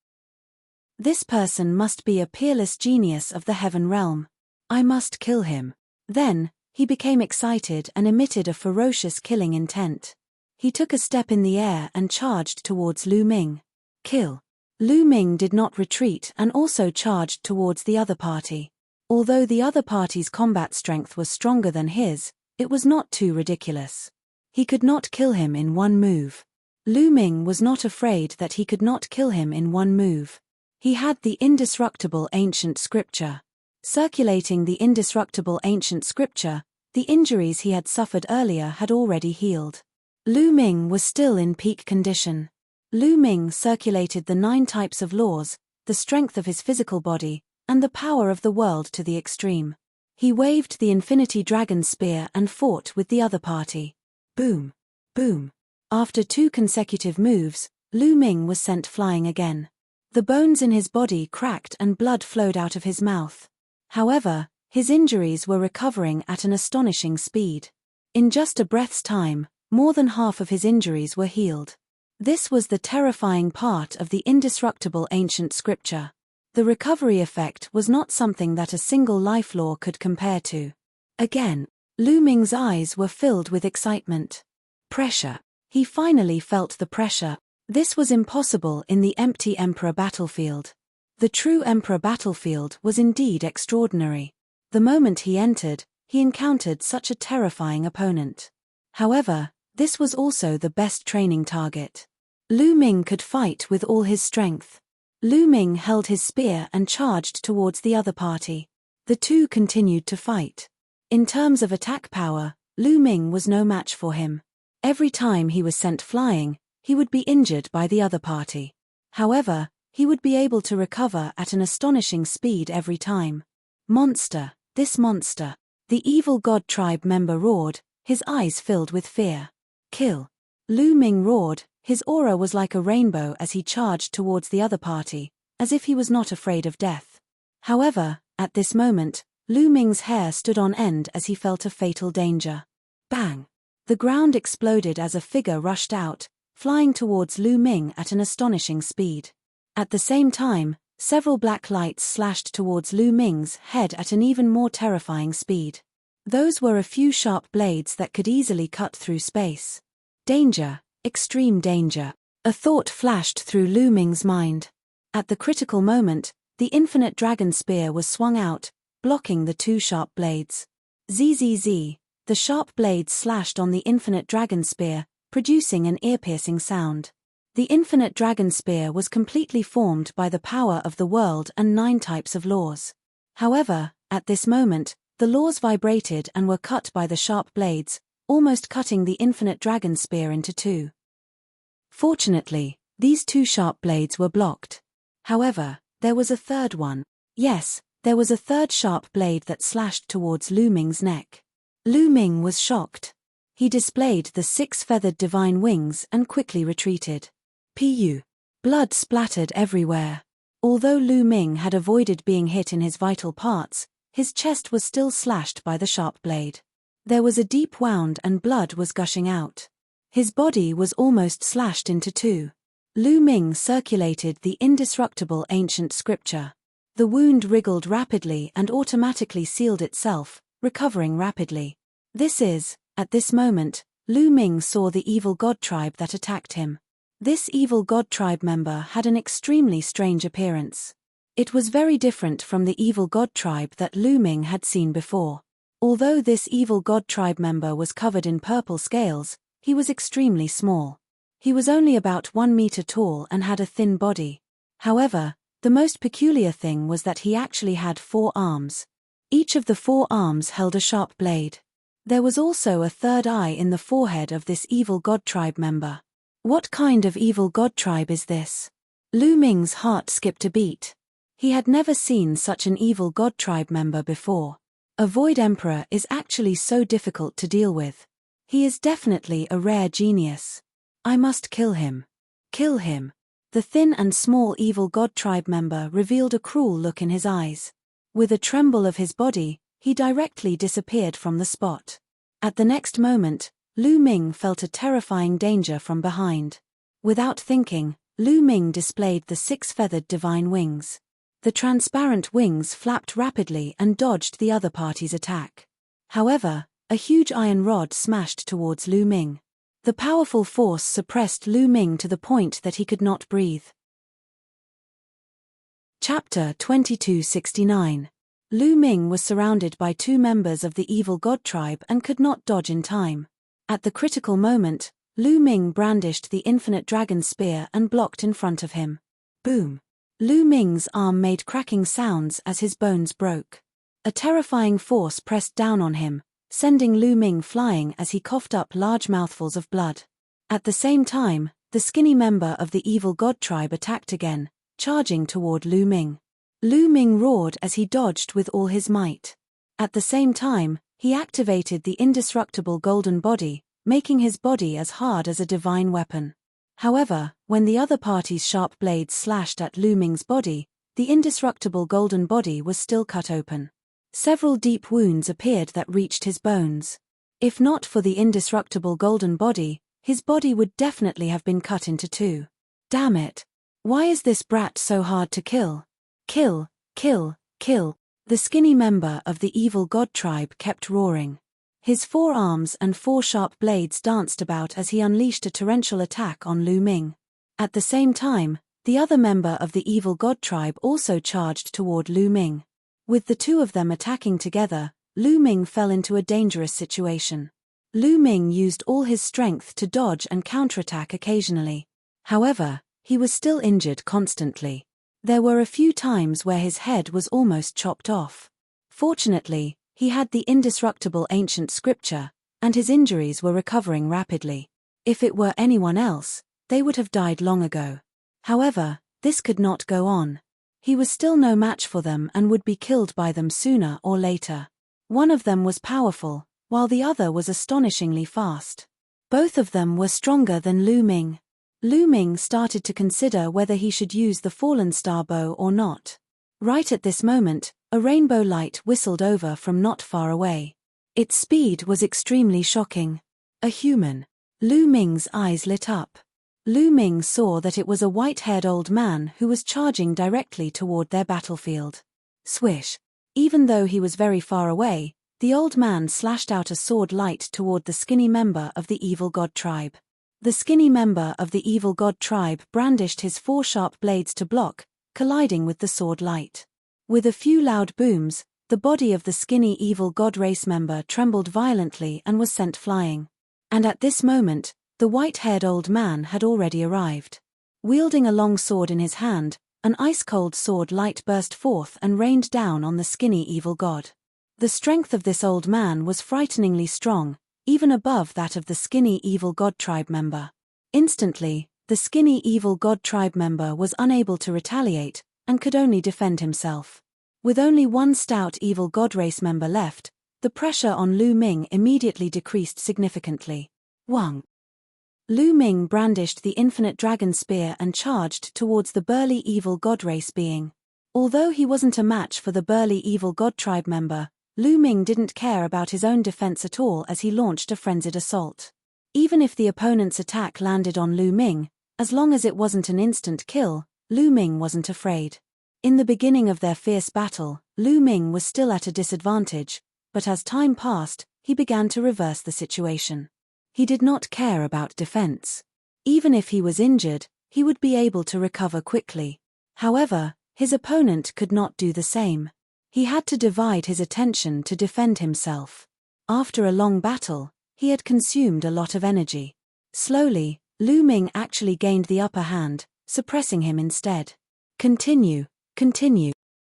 This person must be a peerless genius of the heaven realm. I must kill him. Then, he became excited and emitted a ferocious killing intent. He took a step in the air and charged towards Lu Ming. Kill. Lu Ming did not retreat and also charged towards the other party. Although the other party's combat strength was stronger than his, it was not too ridiculous. He could not kill him in one move. Lu Ming was not afraid that he could not kill him in one move. He had the indestructible ancient scripture. Circulating the indestructible ancient scripture, the injuries he had suffered earlier had already healed. Lu Ming was still in peak condition. Lu Ming circulated the 9 types of laws, the strength of his physical body, and the power of the world to the extreme. He waved the Infinity Dragon Spear and fought with the other party. Boom! Boom! After 2 consecutive moves, Lu Ming was sent flying again. The bones in his body cracked and blood flowed out of his mouth. However, his injuries were recovering at an astonishing speed. In just a breath's time, more than half of his injuries were healed. This was the terrifying part of the indestructible ancient scripture. The recovery effect was not something that a single life law could compare to. Again, Lu Ming's eyes were filled with excitement. Pressure. He finally felt the pressure. This was impossible in the empty Emperor battlefield. The true Emperor battlefield was indeed extraordinary. The moment he entered, he encountered such a terrifying opponent. However, this was also the best training target. Lu Ming could fight with all his strength. Lu Ming held his spear and charged towards the other party. The two continued to fight. In terms of attack power, Lu Ming was no match for him. Every time he was sent flying, he would be injured by the other party. However, he would be able to recover at an astonishing speed every time. Monster, this monster! The evil god tribe member roared, his eyes filled with fear. Kill! Lu Ming roared, his aura was like a rainbow as he charged towards the other party, as if he was not afraid of death. However, at this moment, Lu Ming's hair stood on end as he felt a fatal danger. Bang! The ground exploded as a figure rushed out, flying towards Lu Ming at an astonishing speed. At the same time, several black lights slashed towards Lu Ming's head at an even more terrifying speed. Those were a few sharp blades that could easily cut through space. Danger, extreme danger. A thought flashed through Lu Ming's mind. At the critical moment, the infinite dragon spear was swung out, blocking the 2 sharp blades. Zzz, the sharp blades slashed on the infinite dragon spear, producing an ear-piercing sound. The infinite dragon spear was completely formed by the power of the world and 9 types of laws. However, at this moment, the laws vibrated and were cut by the sharp blades, almost cutting the infinite dragon spear into 2. Fortunately, these 2 sharp blades were blocked. However, there was a third one. Yes, there was a third sharp blade that slashed towards Lu Ming's neck. Lu Ming was shocked. He displayed the 6 feathered divine wings and quickly retreated. Pu. Blood splattered everywhere. Although Lu Ming had avoided being hit in his vital parts, his chest was still slashed by the sharp blade. There was a deep wound and blood was gushing out. His body was almost slashed into 2. Lu Ming circulated the indestructible ancient scripture. The wound wriggled rapidly and automatically sealed itself, recovering rapidly. At this moment, Lu Ming saw the evil god tribe that attacked him. This evil god tribe member had an extremely strange appearance. It was very different from the evil god tribe that Lu Ming had seen before. Although this evil god tribe member was covered in purple scales, he was extremely small. He was only about 1 meter tall and had a thin body. However, the most peculiar thing was that he actually had 4 arms. Each of the 4 arms held a sharp blade. There was also a third eye in the forehead of this evil god tribe member. What kind of evil god tribe is this? Lu Ming's heart skipped a beat. He had never seen such an evil god tribe member before. A Void Emperor is actually so difficult to deal with. He is definitely a rare genius. I must kill him. Kill him. The thin and small evil god tribe member revealed a cruel look in his eyes. With a tremble of his body, he directly disappeared from the spot. At the next moment, Lu Ming felt a terrifying danger from behind. Without thinking, Lu Ming displayed the 6 feathered divine wings. The transparent wings flapped rapidly and dodged the other party's attack. However, a huge iron rod smashed towards Lu Ming. The powerful force suppressed Lu Ming to the point that he could not breathe. Chapter 2269. Lu Ming was surrounded by two members of the evil god tribe and could not dodge in time. At the critical moment, Lu Ming brandished the infinite dragon spear and blocked in front of him. Boom! Lu Ming's arm made cracking sounds as his bones broke. A terrifying force pressed down on him, sending Lu Ming flying as he coughed up large mouthfuls of blood. At the same time, the skinny member of the evil god tribe attacked again, charging toward Lu Ming. Lu Ming roared as he dodged with all his might. At the same time, he activated the indestructible golden body, making his body as hard as a divine weapon. However, when the other party's sharp blades slashed at Lu Ming's body, the indestructible golden body was still cut open. Several deep wounds appeared that reached his bones. If not for the indestructible golden body, his body would definitely have been cut into two. Damn it! Why is this brat so hard to kill? Kill, kill, kill. The skinny member of the evil god tribe kept roaring. His 4 arms and 4 sharp blades danced about as he unleashed a torrential attack on Lu Ming. At the same time, the other member of the evil god tribe also charged toward Lu Ming. With the two of them attacking together, Lu Ming fell into a dangerous situation. Lu Ming used all his strength to dodge and counterattack occasionally. However, he was still injured constantly. There were a few times where his head was almost chopped off. Fortunately, he had the indestructible ancient scripture, and his injuries were recovering rapidly. If it were anyone else, they would have died long ago. However, this could not go on. He was still no match for them and would be killed by them sooner or later. One of them was powerful, while the other was astonishingly fast. Both of them were stronger than Lu Ming. Lu Ming started to consider whether he should use the fallen star bow or not. Right at this moment, a rainbow light whistled over from not far away. Its speed was extremely shocking. A human. Lu Ming's eyes lit up. Lu Ming saw that it was a white-haired old man who was charging directly toward their battlefield. Swish. Even though he was very far away, the old man slashed out a sword light toward the skinny member of the evil god tribe. The skinny member of the evil god tribe brandished his 4 sharp blades to block, colliding with the sword light. With a few loud booms, the body of the skinny evil god race member trembled violently and was sent flying. And at this moment, the white-haired old man had already arrived. Wielding a long sword in his hand, an ice-cold sword light burst forth and rained down on the skinny evil god. The strength of this old man was frighteningly strong, even above that of the skinny evil god tribe member. Instantly, the skinny evil god tribe member was unable to retaliate, and could only defend himself. With only one stout evil god race member left, the pressure on Lu Ming immediately decreased significantly. Wang. Lu Ming brandished the infinite dragon spear and charged towards the burly evil god race being. Although he wasn't a match for the burly evil god tribe member, Lu Ming didn't care about his own defense at all as he launched a frenzied assault. Even if the opponent's attack landed on Lu Ming, as long as it wasn't an instant kill, Lu Ming wasn't afraid. In the beginning of their fierce battle, Lu Ming was still at a disadvantage, but as time passed, he began to reverse the situation. He did not care about defense. Even if he was injured, he would be able to recover quickly. However, his opponent could not do the same. He had to divide his attention to defend himself. After a long battle, he had consumed a lot of energy. Slowly, Lu Ming actually gained the upper hand, suppressing him instead. Continue.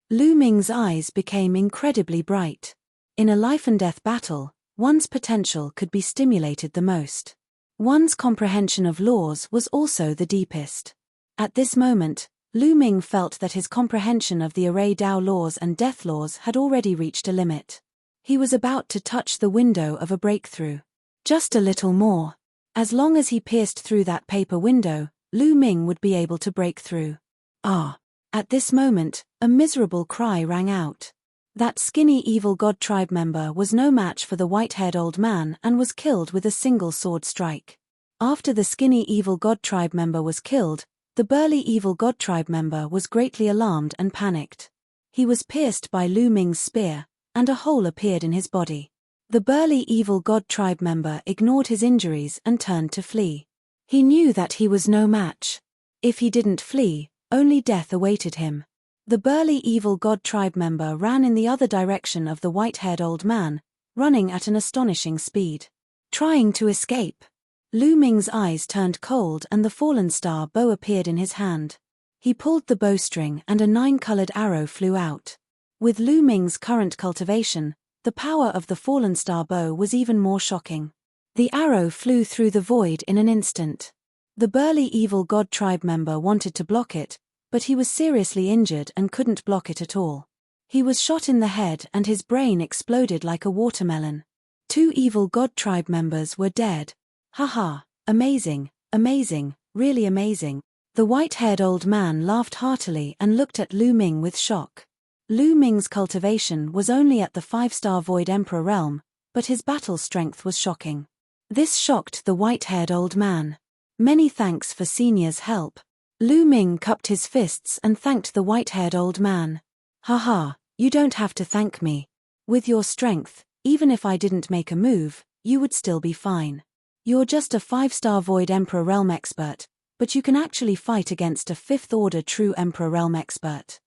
Lu Ming's eyes became incredibly bright. In a life-and-death battle, one's potential could be stimulated the most. One's comprehension of laws was also the deepest. At this moment, Lu Ming felt that his comprehension of the array Dao laws and death laws had already reached a limit. He was about to touch the window of a breakthrough. Just a little more. As long as he pierced through that paper window, Lu Ming would be able to break through. Ah! At this moment, a miserable cry rang out. That skinny evil god tribe member was no match for the white-haired old man and was killed with a single sword strike. After the skinny evil god tribe member was killed, the burly evil god tribe member was greatly alarmed and panicked. He was pierced by Lu Ming's spear, and a hole appeared in his body. The burly evil god tribe member ignored his injuries and turned to flee. He knew that he was no match. If he didn't flee, only death awaited him. The burly evil god tribe member ran in the other direction of the white-haired old man, running at an astonishing speed. Trying to escape. Lu Ming's eyes turned cold and the fallen star bow appeared in his hand. He pulled the bowstring and a 9-colored arrow flew out. With Lu Ming's current cultivation, the power of the fallen star bow was even more shocking. The arrow flew through the void in an instant. The burly evil god tribe member wanted to block it, but he was seriously injured and couldn't block it at all. He was shot in the head and his brain exploded like a watermelon. 2 evil god tribe members were dead. Haha, amazing, amazing, really amazing. The white-haired old man laughed heartily and looked at Lu Ming with shock. Lu Ming's cultivation was only at the 5-star Void Emperor realm, but his battle strength was shocking. This shocked the white-haired old man. Many thanks for Senior's help. Lu Ming cupped his fists and thanked the white-haired old man. Haha, you don't have to thank me. With your strength, even if I didn't make a move, you would still be fine. You're just a 5-star Void Emperor realm expert, but you can actually fight against a 5th-order True Emperor realm expert.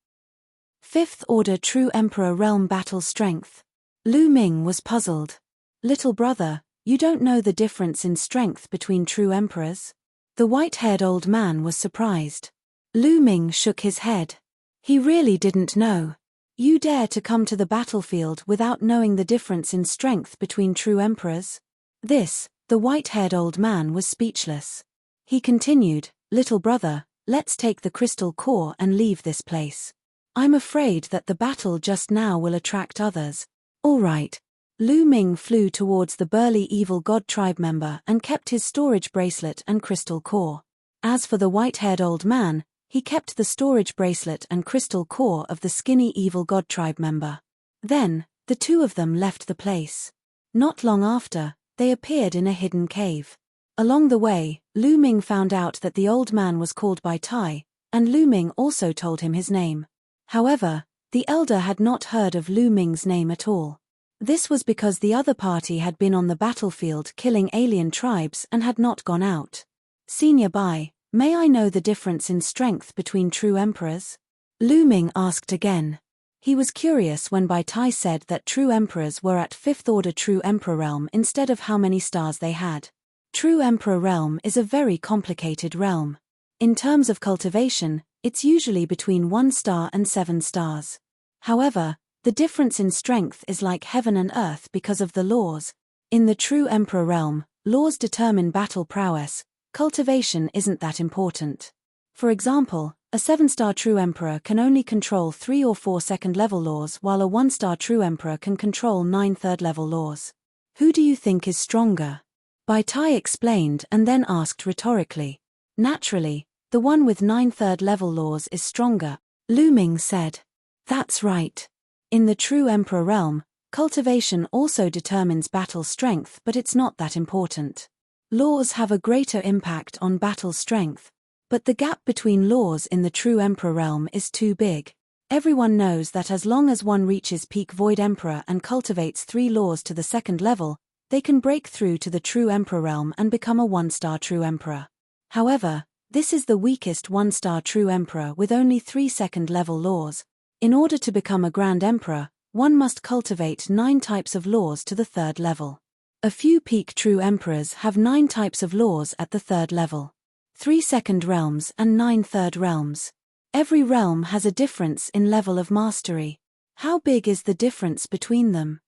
5th-order True Emperor realm battle strength. Lu Ming was puzzled. Little brother, you don't know the difference in strength between true emperors? The white-haired old man was surprised. Lu Ming shook his head. He really didn't know. You dare to come to the battlefield without knowing the difference in strength between true emperors? The white-haired old man was speechless. He continued, little brother, let's take the crystal core and leave this place. I'm afraid that the battle just now will attract others. All right. Lu Ming flew towards the burly evil god tribe member and kept his storage bracelet and crystal core. As for the white-haired old man, he kept the storage bracelet and crystal core of the skinny evil god tribe member. Then, the 2 of them left the place. Not long after, they appeared in a hidden cave. Along the way, Lu Ming found out that the old man was called by Tai, and Lu Ming also told him his name. However, the elder had not heard of Lu Ming's name at all. This was because the other party had been on the battlefield killing alien tribes and had not gone out. Senior Bai, may I know the difference in strength between true emperors? Lu Ming asked again. He was curious when Bai Tai said that true emperors were at 5th-order True Emperor realm instead of how many stars they had. True Emperor realm is a very complicated realm. In terms of cultivation, it's usually between 1 star and 7 stars. However, the difference in strength is like heaven and earth because of the laws. In the True Emperor realm, laws determine battle prowess. Cultivation isn't that important. For example, a 7-star True Emperor can only control 3 or 4 second-level laws while a 1-star True Emperor can control 9 third-level laws. Who do you think is stronger? Bai Tai explained and then asked rhetorically. Naturally, the one with 9 third-level laws is stronger, Lu Ming said. That's right. In the True Emperor realm, cultivation also determines battle strength, but it's not that important. Laws have a greater impact on battle strength, but the gap between laws in the True Emperor realm is too big. Everyone knows that as long as one reaches peak Void Emperor and cultivates 3 laws to the 2nd level, they can break through to the True Emperor realm and become a 1-star True Emperor. However, this is the weakest 1-star True Emperor with only 3 second-level laws. In order to become a Grand Emperor, one must cultivate 9 types of laws to the 3rd level. A few peak True Emperors have 9 types of laws at the 3rd level. 3 second realms and 9 third realms. Every realm has a difference in level of mastery. How big is the difference between them?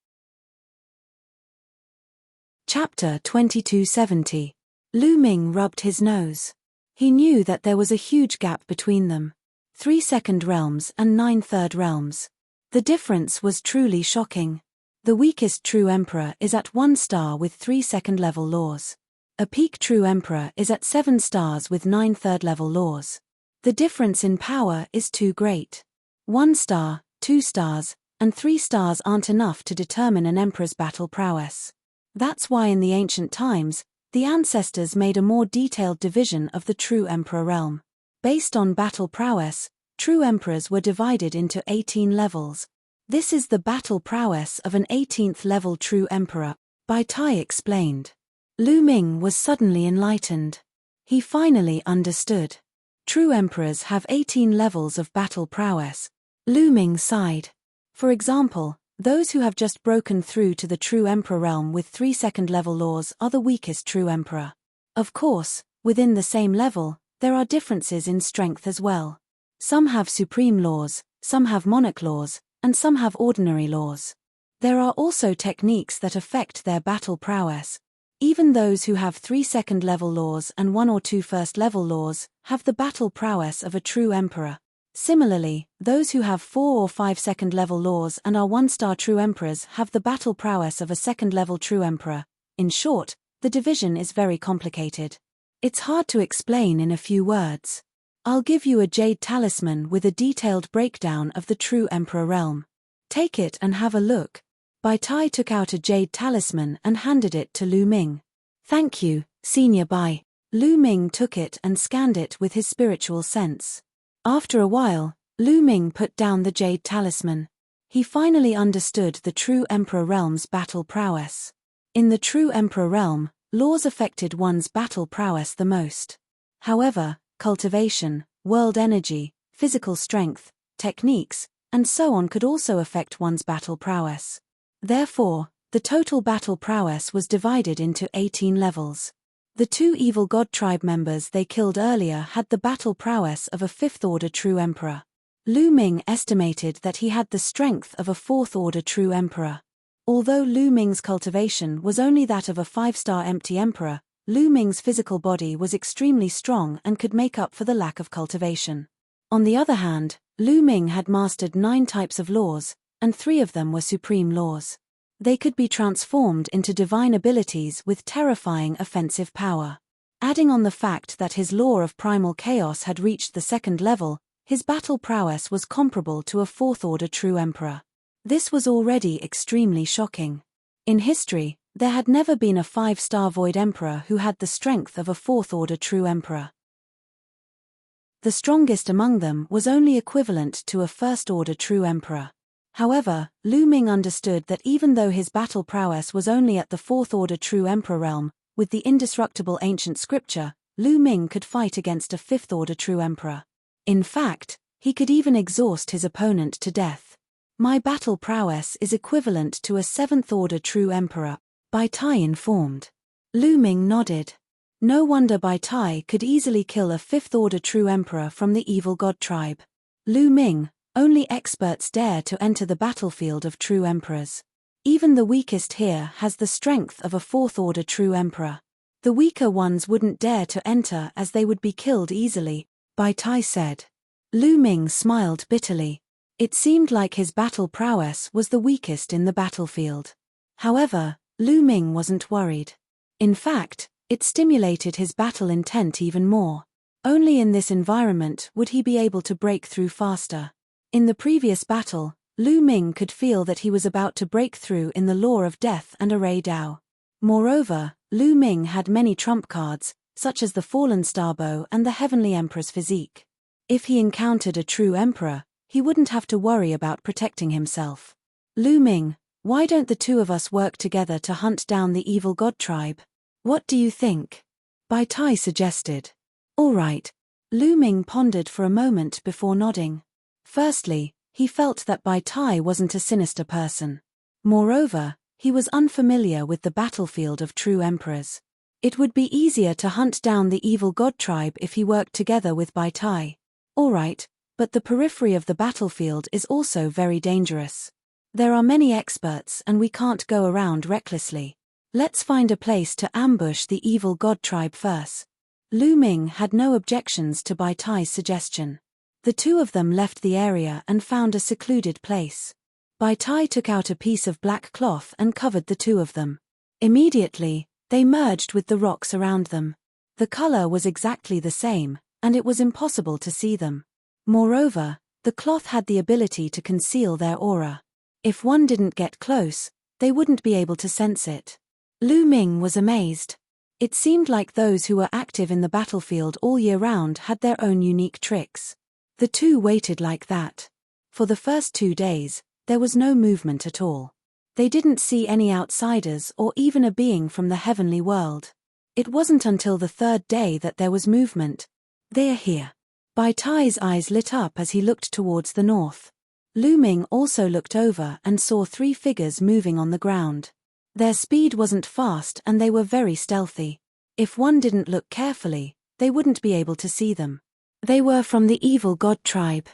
Chapter 2270. Lu Ming rubbed his nose. He knew that there was a huge gap between them. 3 second realms and 9 third realms. The difference was truly shocking. The weakest True Emperor is at 1 star with 3 second level laws. A peak True Emperor is at 7 stars with 9 third level laws. The difference in power is too great. 1 star, 2 stars, and 3 stars aren't enough to determine an emperor's battle prowess. That's why in the ancient times, the ancestors made a more detailed division of the True Emperor realm. Based on battle prowess, true emperors were divided into 18 levels. This is the battle prowess of an 18th level True Emperor, Bai Tai explained. Lu Ming was suddenly enlightened. He finally understood. True emperors have 18 levels of battle prowess, Lu Ming sighed. For example, those who have just broken through to the true emperor realm with 3-second level laws are the weakest true emperor. Of course, within the same level, there are differences in strength as well. Some have supreme laws, some have monarch laws, and some have ordinary laws. There are also techniques that affect their battle prowess. Even those who have 3-second level laws and 1 or 2 first level laws have the battle prowess of a true emperor. Similarly, those who have 4 or 5-second level laws and are 1-star true emperors have the battle prowess of a 2nd level true emperor. In short, the division is very complicated. It's hard to explain in a few words. I'll give you a jade talisman with a detailed breakdown of the true emperor realm. Take it and have a look. Bai Tai took out a jade talisman and handed it to Lu Ming. Thank you, Senior Bai. Lu Ming took it and scanned it with his spiritual sense. After a while, Lu Ming put down the jade talisman. He finally understood the true emperor realm's battle prowess. In the true emperor realm, laws affected one's battle prowess the most. However, cultivation, world energy, physical strength, techniques, and so on could also affect one's battle prowess. Therefore, the total battle prowess was divided into 18 levels. The 2 evil god tribe members they killed earlier had the battle prowess of a 5th-order true emperor. Lu Ming estimated that he had the strength of a 4th-order true emperor. Although Lu Ming's cultivation was only that of a 5-star empty emperor, Lu Ming's physical body was extremely strong and could make up for the lack of cultivation. On the other hand, Lu Ming had mastered 9 types of laws, and 3 of them were supreme laws. They could be transformed into divine abilities with terrifying offensive power. Adding on the fact that his law of primal chaos had reached the 2nd level, his battle prowess was comparable to a 4th-order true emperor. This was already extremely shocking. In history, there had never been a 5-star void emperor who had the strength of a 4th-order true emperor. The strongest among them was only equivalent to a 1st-order true emperor. However, Lu Ming understood that even though his battle prowess was only at the 4th-order true emperor realm, with the indestructible ancient scripture, Lu Ming could fight against a 5th-order true emperor. In fact, he could even exhaust his opponent to death. My battle prowess is equivalent to a 7th-order true emperor, Bai Tai informed. Lu Ming nodded. No wonder Bai Tai could easily kill a 5th-order true emperor from the evil god tribe. Lu Ming, only experts dare to enter the battlefield of true emperors. Even the weakest here has the strength of a 4th-order true emperor. The weaker ones wouldn't dare to enter as they would be killed easily, Bai Tai said. Lu Ming smiled bitterly. It seemed like his battle prowess was the weakest in the battlefield. However, Lu Ming wasn't worried. In fact, it stimulated his battle intent even more. Only in this environment would he be able to break through faster. In the previous battle, Lu Ming could feel that he was about to break through in the law of death and array Dao. Moreover, Lu Ming had many trump cards, such as the Fallen Star Bow and the Heavenly Emperor's physique. If he encountered a true emperor, he wouldn't have to worry about protecting himself. Lu Ming, why don't the 2 of us work together to hunt down the evil god tribe? What do you think? Bai Tai suggested. All right. Lu Ming pondered for a moment before nodding. Firstly, he felt that Bai Tai wasn't a sinister person. Moreover, he was unfamiliar with the battlefield of true emperors. It would be easier to hunt down the evil god tribe if he worked together with Bai Tai. All right, but the periphery of the battlefield is also very dangerous. There are many experts and we can't go around recklessly. Let's find a place to ambush the evil god tribe first. Lu Ming had no objections to Bai Tai's suggestion. The 2 of them left the area and found a secluded place. Bai Tai took out a piece of black cloth and covered the 2 of them. Immediately, they merged with the rocks around them. The color was exactly the same, and it was impossible to see them. Moreover, the cloth had the ability to conceal their aura. If one didn't get close, they wouldn't be able to sense it. Lu Ming was amazed. It seemed like those who were active in the battlefield all year round had their own unique tricks. The 2 waited like that. For the first 2 days, there was no movement at all. They didn't see any outsiders or even a being from the heavenly world. It wasn't until the 3rd day that there was movement. They are here. Bai Tai's eyes lit up as he looked towards the north. Lu Ming also looked over and saw 3 figures moving on the ground. Their speed wasn't fast and they were very stealthy. If one didn't look carefully, they wouldn't be able to see them. They were from the Evil God tribe.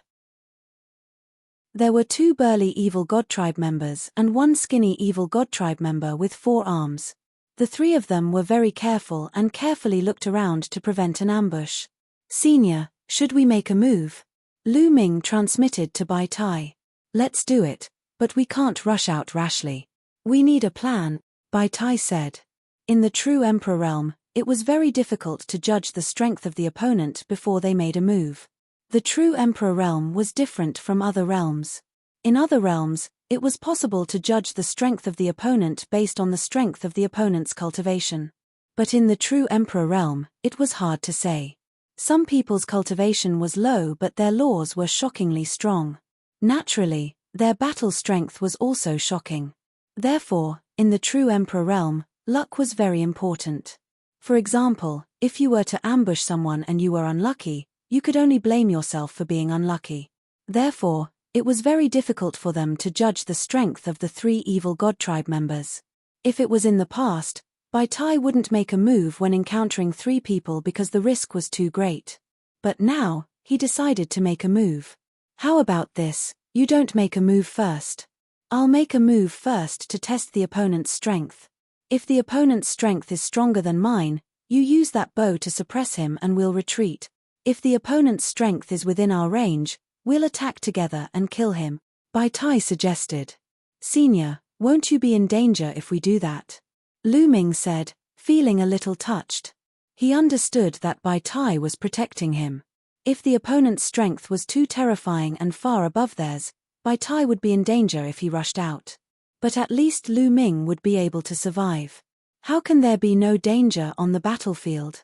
There were 2 burly Evil God tribe members and 1 skinny Evil God tribe member with 4 arms. The 3 of them were very careful and carefully looked around to prevent an ambush. Senior, should we make a move? Lu Ming transmitted to Bai Tai. Let's do it, but we can't rush out rashly. We need a plan, Bai Tai said. In the true Emperor realm, it was very difficult to judge the strength of the opponent before they made a move. The true Emperor realm was different from other realms. In other realms, it was possible to judge the strength of the opponent based on the strength of the opponent's cultivation. But in the true Emperor realm, it was hard to say. Some people's cultivation was low but their laws were shockingly strong. Naturally, their battle strength was also shocking. Therefore, in the true Emperor realm, luck was very important. For example, if you were to ambush someone and you were unlucky, you could only blame yourself for being unlucky. Therefore, it was very difficult for them to judge the strength of the 3 Evil God tribe members. If it was in the past, Bai Tai wouldn't make a move when encountering 3 people because the risk was too great. But now, he decided to make a move. How about this, you don't make a move first. I'll make a move first to test the opponent's strength. If the opponent's strength is stronger than mine, you use that bow to suppress him and we'll retreat. If the opponent's strength is within our range, we'll attack together and kill him, Bai Tai suggested. Senior, won't you be in danger if we do that? Lu Ming said, feeling a little touched. He understood that Bai Tai was protecting him. If the opponent's strength was too terrifying and far above theirs, Bai Tai would be in danger if he rushed out. But at least Lu Ming would be able to survive. How can there be no danger on the battlefield?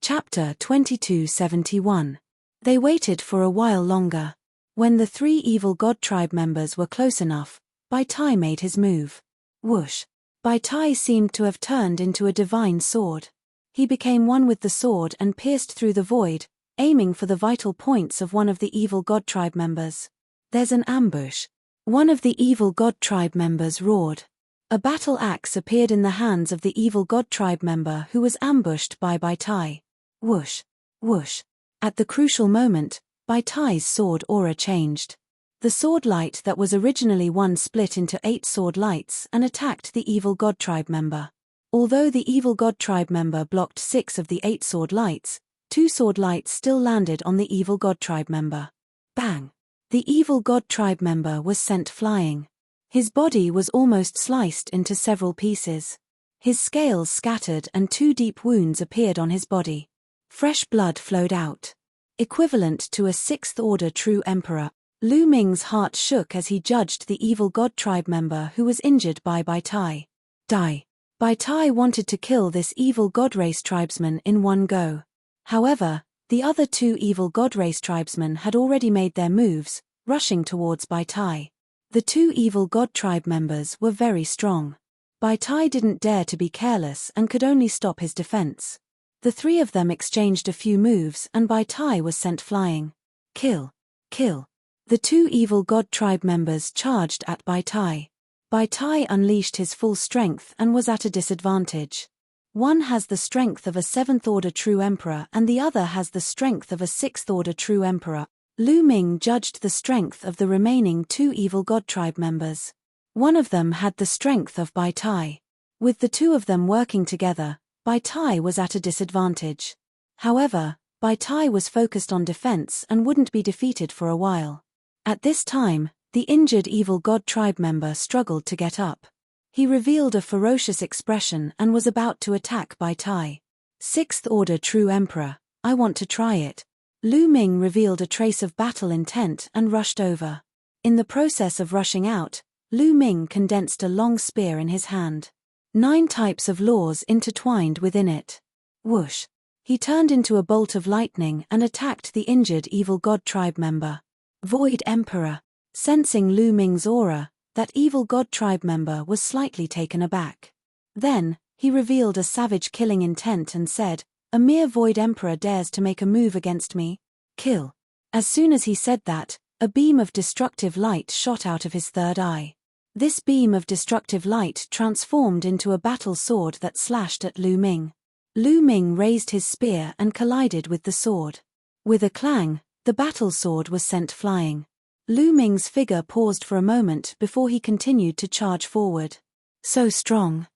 Chapter 2271. They waited for a while longer. When the 3 Evil God tribe members were close enough, Bai Tai made his move. Whoosh! Bai Tai seemed to have turned into a divine sword. He became one with the sword and pierced through the void, aiming for the vital points of one of the Evil God tribe members. There's an ambush. One of the Evil God tribe members roared. A battle axe appeared in the hands of the Evil God tribe member who was ambushed by Bai Tai. Whoosh! Whoosh! At the crucial moment, Bai Tai's sword aura changed. The sword light that was originally 1 split into 8 sword lights and attacked the Evil God tribe member. Although the Evil God tribe member blocked 6 of the 8 sword lights, 2 sword lights still landed on the Evil God tribe member. Bang! The Evil God tribe member was sent flying. His body was almost sliced into several pieces. His scales scattered and 2 deep wounds appeared on his body. Fresh blood flowed out. Equivalent to a 6th-order true emperor, Lu Ming's heart shook as he judged the Evil God tribe member who was injured by Bai Tai. Die. Bai Tai wanted to kill this Evil God race tribesman in one go. However, the other 2 Evil God race tribesmen had already made their moves, rushing towards Bai Tai. The 2 Evil God tribe members were very strong. Bai Tai didn't dare to be careless and could only stop his defense. The 3 of them exchanged a few moves and Bai Tai was sent flying. Kill. Kill. The 2 Evil God tribe members charged at Bai Tai. Bai Tai unleashed his full strength and was at a disadvantage. One has the strength of a 7th-order true emperor and the other has the strength of a 6th-order true emperor. Lu Ming judged the strength of the remaining 2 Evil God tribe members. One of them had the strength of Bai Tai. With the 2 of them working together, Bai Tai was at a disadvantage. However, Bai Tai was focused on defense and wouldn't be defeated for a while. At this time, the injured Evil God tribe member struggled to get up. He revealed a ferocious expression and was about to attack Bai Tai. 6th-order true emperor, I want to try it. Lu Ming revealed a trace of battle intent and rushed over. In the process of rushing out, Lu Ming condensed a long spear in his hand. 9 types of laws intertwined within it. Whoosh! He turned into a bolt of lightning and attacked the injured Evil God tribe member. Void Emperor. Sensing Lu Ming's aura, that Evil God tribe member was slightly taken aback. Then, he revealed a savage killing intent and said, a mere Void Emperor dares to make a move against me? Kill. As soon as he said that, a beam of destructive light shot out of his third eye. This beam of destructive light transformed into a battle sword that slashed at Lu Ming. Lu Ming raised his spear and collided with the sword. With a clang, the battle sword was sent flying. Lu Ming's figure paused for a moment before he continued to charge forward. So strong.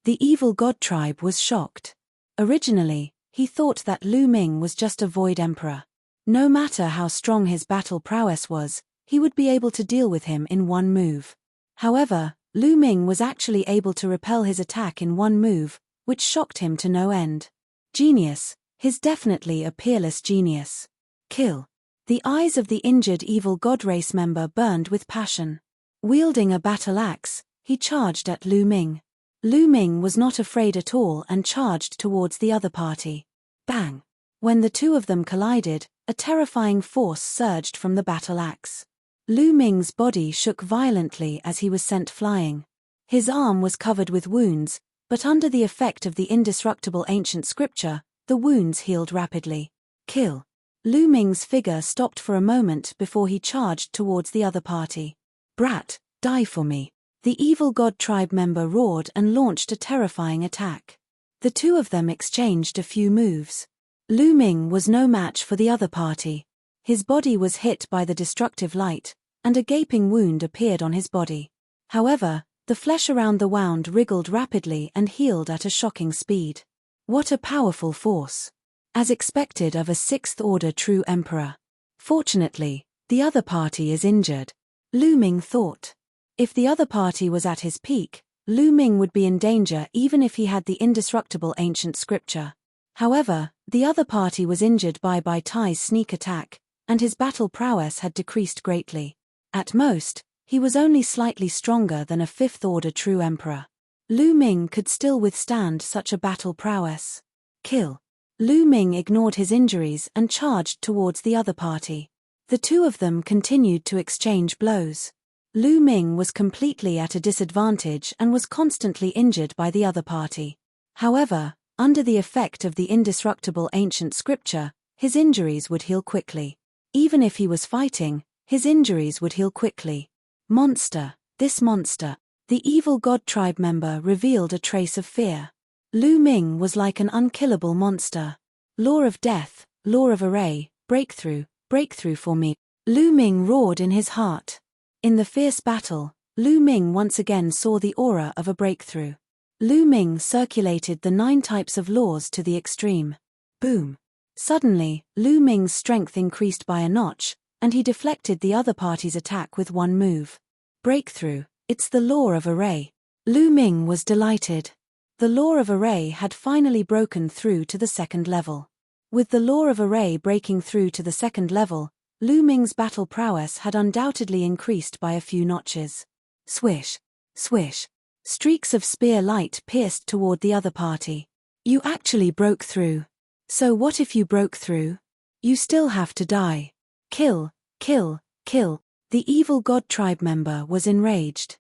The evil god tribe was shocked. Originally, he thought that Lu Ming was just a void emperor. No matter how strong his battle prowess was, he would be able to deal with him in one move. However, Lu Ming was actually able to repel his attack in one move, which shocked him to no end. Genius, he's definitely a peerless genius. Kill. The eyes of the injured evil god race member burned with passion. Wielding a battle axe, he charged at Lu Ming. Lu Ming was not afraid at all and charged towards the other party. Bang! When the two of them collided, a terrifying force surged from the battle axe. Lu Ming's body shook violently as he was sent flying. His arm was covered with wounds, but under the effect of the indestructible ancient scripture, the wounds healed rapidly. Kill. Lu Ming's figure stopped for a moment before he charged towards the other party. Brat, die for me. The evil god tribe member roared and launched a terrifying attack. The two of them exchanged a few moves. Lu Ming was no match for the other party. His body was hit by the destructive light, and a gaping wound appeared on his body. However, the flesh around the wound wriggled rapidly and healed at a shocking speed. What a powerful force! As expected of a sixth-order true emperor. Fortunately, the other party is injured. Lu Ming thought. If the other party was at his peak, Lu Ming would be in danger even if he had the indestructible ancient scripture. However, the other party was injured by Bai Tai's sneak attack, and his battle prowess had decreased greatly. At most, he was only slightly stronger than a fifth-order true emperor. Lu Ming could still withstand such a battle prowess. Kill. Lu Ming ignored his injuries and charged towards the other party. The two of them continued to exchange blows. Lu Ming was completely at a disadvantage and was constantly injured by the other party. However, under the effect of the indestructible ancient scripture, his injuries would heal quickly. Even if he was fighting, his injuries would heal quickly. Monster, this monster. The evil god tribe member revealed a trace of fear. Lu Ming was like an unkillable monster. Law of death, law of array, breakthrough, breakthrough for me. Lu Ming roared in his heart. In the fierce battle, Lu Ming once again saw the aura of a breakthrough. Lu Ming circulated the 9 types of laws to the extreme. Boom. Suddenly, Lu Ming's strength increased by a notch, and he deflected the other party's attack with one move. Breakthrough, it's the law of array. Lu Ming was delighted. The law of array had finally broken through to the second level. With the law of array breaking through to the second level, Lu Ming's battle prowess had undoubtedly increased by a few notches. Swish. Swish. Streaks of spear light pierced toward the other party. You actually broke through. So what if you broke through? You still have to die. Kill, kill, kill. The evil god tribe member was enraged.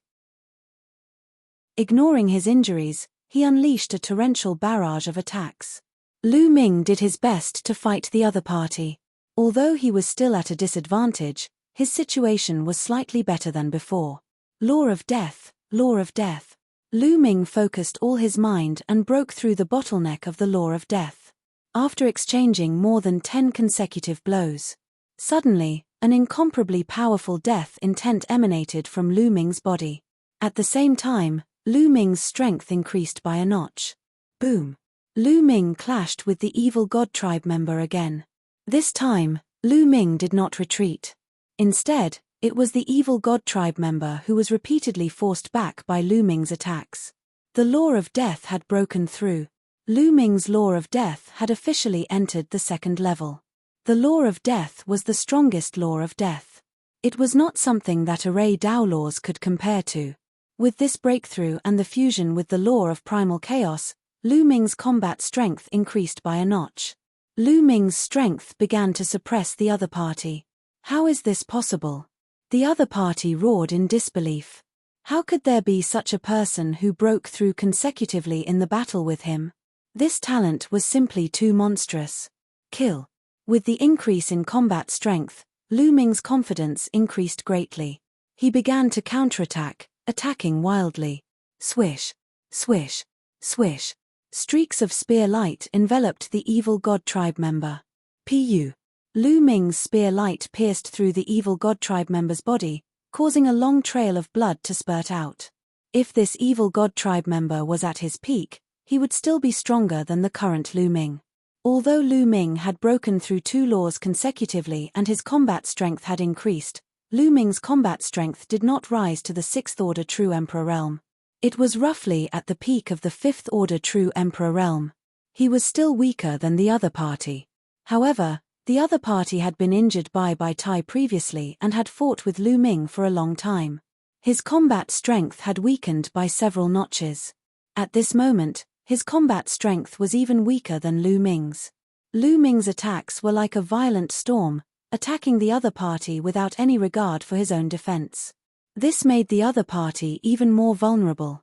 Ignoring his injuries, he unleashed a torrential barrage of attacks. Lu Ming did his best to fight the other party. Although he was still at a disadvantage, his situation was slightly better than before. Law of death, law of death. Lu Ming focused all his mind and broke through the bottleneck of the law of death. After exchanging more than 10 consecutive blows, suddenly, an incomparably powerful death intent emanated from Lu Ming's body. At the same time, Lu Ming's strength increased by a notch. Boom. Lu Ming clashed with the evil god tribe member again. This time, Lu Ming did not retreat. Instead, it was the evil god tribe member who was repeatedly forced back by Lu Ming's attacks. The law of death had broken through. Lu Ming's law of death had officially entered the second level. The law of death was the strongest law of death. It was not something that array Dao laws could compare to. With this breakthrough and the fusion with the law of primal chaos, Lu Ming's combat strength increased by a notch. Lu Ming's strength began to suppress the other party. How is this possible? The other party roared in disbelief. How could there be such a person who broke through consecutively in the battle with him? This talent was simply too monstrous. Kill. With the increase in combat strength, Lu Ming's confidence increased greatly. He began to counterattack, attacking wildly. Swish, swish, swish. Streaks of spear light enveloped the evil god tribe member. Pu. Lu Ming's spear light pierced through the evil god tribe member's body, causing a long trail of blood to spurt out. If this evil god tribe member was at his peak, he would still be stronger than the current Lu Ming. Although Lu Ming had broken through 2 laws consecutively and his combat strength had increased, Lu Ming's combat strength did not rise to the 6th order True Emperor realm. It was roughly at the peak of the 5th order True Emperor realm. He was still weaker than the other party. However, the other party had been injured by Tai previously and had fought with Lu Ming for a long time. His combat strength had weakened by several notches. At this moment, his combat strength was even weaker than Lu Ming's. Lu Ming's attacks were like a violent storm, attacking the other party without any regard for his own defense. This made the other party even more vulnerable.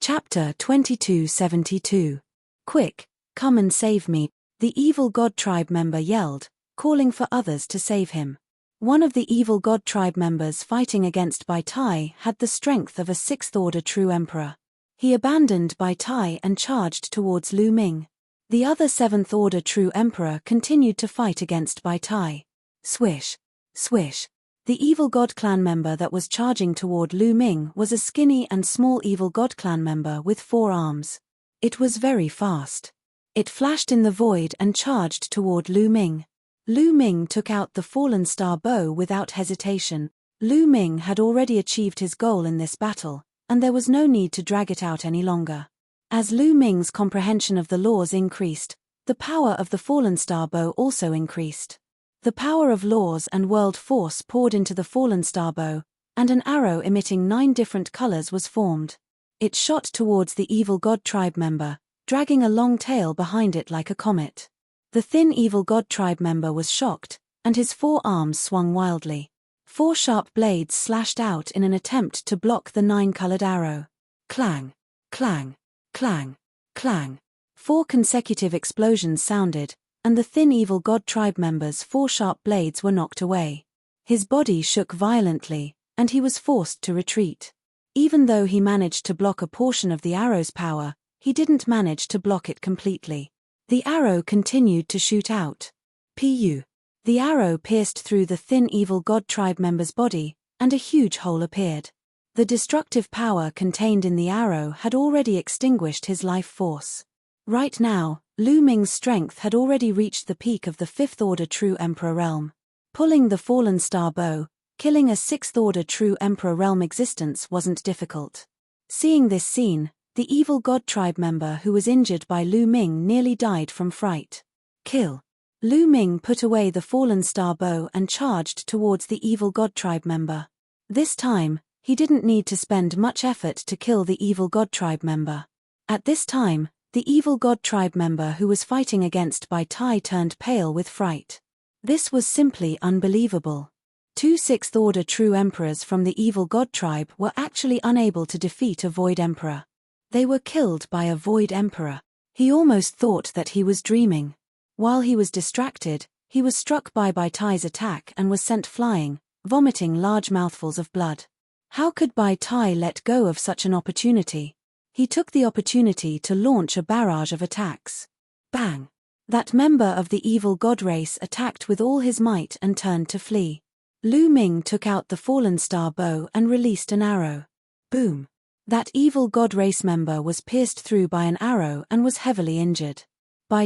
Chapter 2272. Quick, come and save me, the evil god tribe member yelled, calling for others to save him. One of the evil god tribe members fighting against Tai had the strength of a 6th order True Emperor. He abandoned Tai and charged towards Lu Ming. The other 7th order True Emperor continued to fight against Tai. Swish, swish. The evil god clan member that was charging toward Lu Ming was a skinny and small evil god clan member with 4 arms. It was very fast. It flashed in the void and charged toward Lu Ming. Lu Ming took out the Fallen Star bow without hesitation. Lu Ming had already achieved his goal in this battle, and there was no need to drag it out any longer. As Lu Ming's comprehension of the laws increased, the power of the Fallen Star bow also increased. The power of laws and world force poured into the Fallen Star bow, and an arrow emitting 9 different colors was formed. It shot towards the evil god tribe member, dragging a long tail behind it like a comet. The thin evil god tribe member was shocked, and his 4 arms swung wildly. 4 sharp blades slashed out in an attempt to block the 9-colored arrow. Clang, clang, clang, clang. 4 consecutive explosions sounded, and the thin evil god tribe member's 4 sharp blades were knocked away. His body shook violently, and he was forced to retreat. Even though he managed to block a portion of the arrow's power, he didn't manage to block it completely. The arrow continued to shoot out. Pu. The arrow pierced through the thin evil god tribe member's body, and a huge hole appeared. The destructive power contained in the arrow had already extinguished his life force. Right now, Lu Ming's strength had already reached the peak of the 5th order True Emperor realm. Pulling the Fallen Star bow, killing a 6th order True Emperor realm existence wasn't difficult. Seeing this scene, the evil god tribe member who was injured by Lu Ming nearly died from fright. Kill. Lu Ming put away the Fallen Star bow and charged towards the evil god tribe member. This time, he didn't need to spend much effort to kill the evil god tribe member. At this time, the evil god tribe member who was fighting against Tai turned pale with fright. This was simply unbelievable. 2 6th order True Emperors from the evil god tribe were actually unable to defeat a Void Emperor. They were killed by a Void Emperor. He almost thought that he was dreaming. While he was distracted, he was struck by Tai's attack and was sent flying, vomiting large mouthfuls of blood. How could Tai let go of such an opportunity? He took the opportunity to launch a barrage of attacks. Bang! That member of the evil god race attacked with all his might and turned to flee. Lu Ming took out the Fallen Star bow and released an arrow. Boom! That evil god race member was pierced through by an arrow and was heavily injured.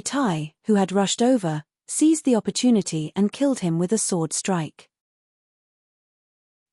Tai, who had rushed over, seized the opportunity and killed him with a sword strike.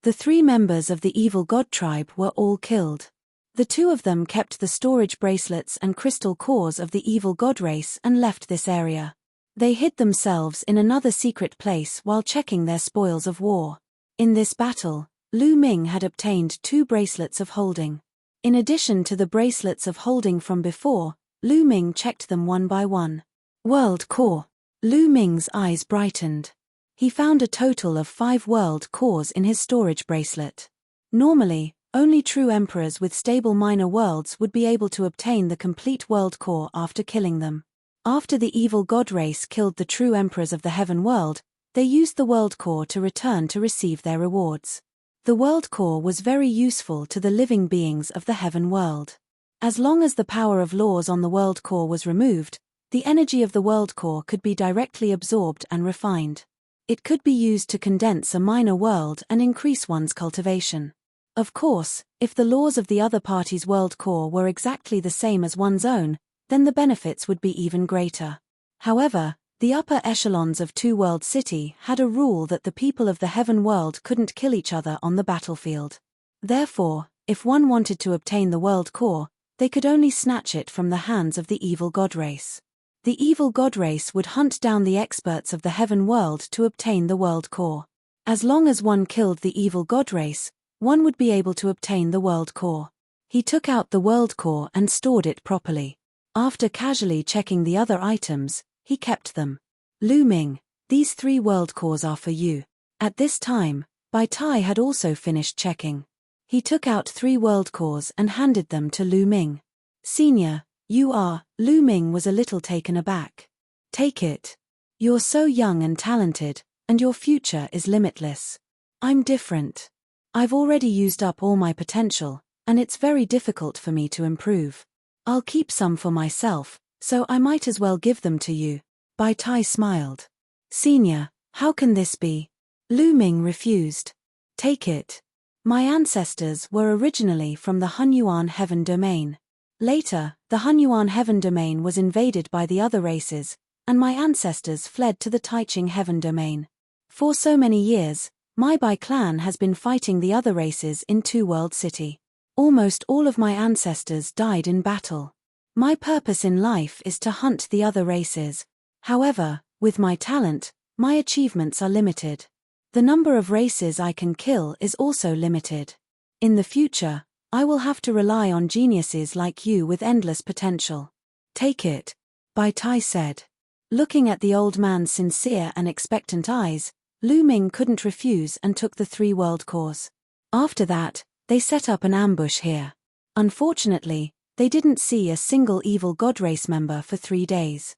The 3 members of the evil god tribe were all killed. The 2 of them kept the storage bracelets and crystal cores of the evil god race and left this area. They hid themselves in another secret place while checking their spoils of war. In this battle, Lu Ming had obtained 2 bracelets of holding. In addition to the bracelets of holding from before, Lu Ming checked them one by one. World core. Lu Ming's eyes brightened. He found a total of 5 world cores in his storage bracelet. Normally, only true emperors with stable minor worlds would be able to obtain the complete world core after killing them. After the evil god race killed the true emperors of the heaven world, they used the world core to return to receive their rewards. The world core was very useful to the living beings of the heaven world. As long as the power of laws on the world core was removed, the energy of the world core could be directly absorbed and refined. It could be used to condense a minor world and increase one's cultivation. Of course, if the laws of the other party's world core were exactly the same as one's own, then the benefits would be even greater. However, the upper echelons of Two World City had a rule that the people of the heaven world couldn't kill each other on the battlefield. Therefore, if one wanted to obtain the world core, they could only snatch it from the hands of the evil god race. The evil god race would hunt down the experts of the heaven world to obtain the world core. As long as one killed the evil god race, one would be able to obtain the world core. He took out the world core and stored it properly. After casually checking the other items, he kept them. Lu Ming, these 3 world cores are for you. At this time, Bai Tai had also finished checking. He took out 3 world cores and handed them to Lu Ming. Senior, Lu Ming was a little taken aback. Take it. You're so young and talented, and your future is limitless. I'm different. I've already used up all my potential, and it's very difficult for me to improve. I'll keep some for myself, so I might as well give them to you. Bai Tai smiled. Senior, how can this be? Lu Ming refused. Take it. My ancestors were originally from the Hunyuan Heaven Domain. Later, the Hunyuan Heaven Domain was invaded by the other races, and my ancestors fled to the Taiching Heaven Domain. For so many years, my Bai clan has been fighting the other races in Two World City. Almost all of my ancestors died in battle. My purpose in life is to hunt the other races. However, with my talent, my achievements are limited. The number of races I can kill is also limited. In the future, I will have to rely on geniuses like you with endless potential. Take it, Bai Tai said. Looking at the old man's sincere and expectant eyes, Lu Ming couldn't refuse and took the 3 world cores. After that, they set up an ambush here. Unfortunately, they didn't see a single evil god race member for 3 days.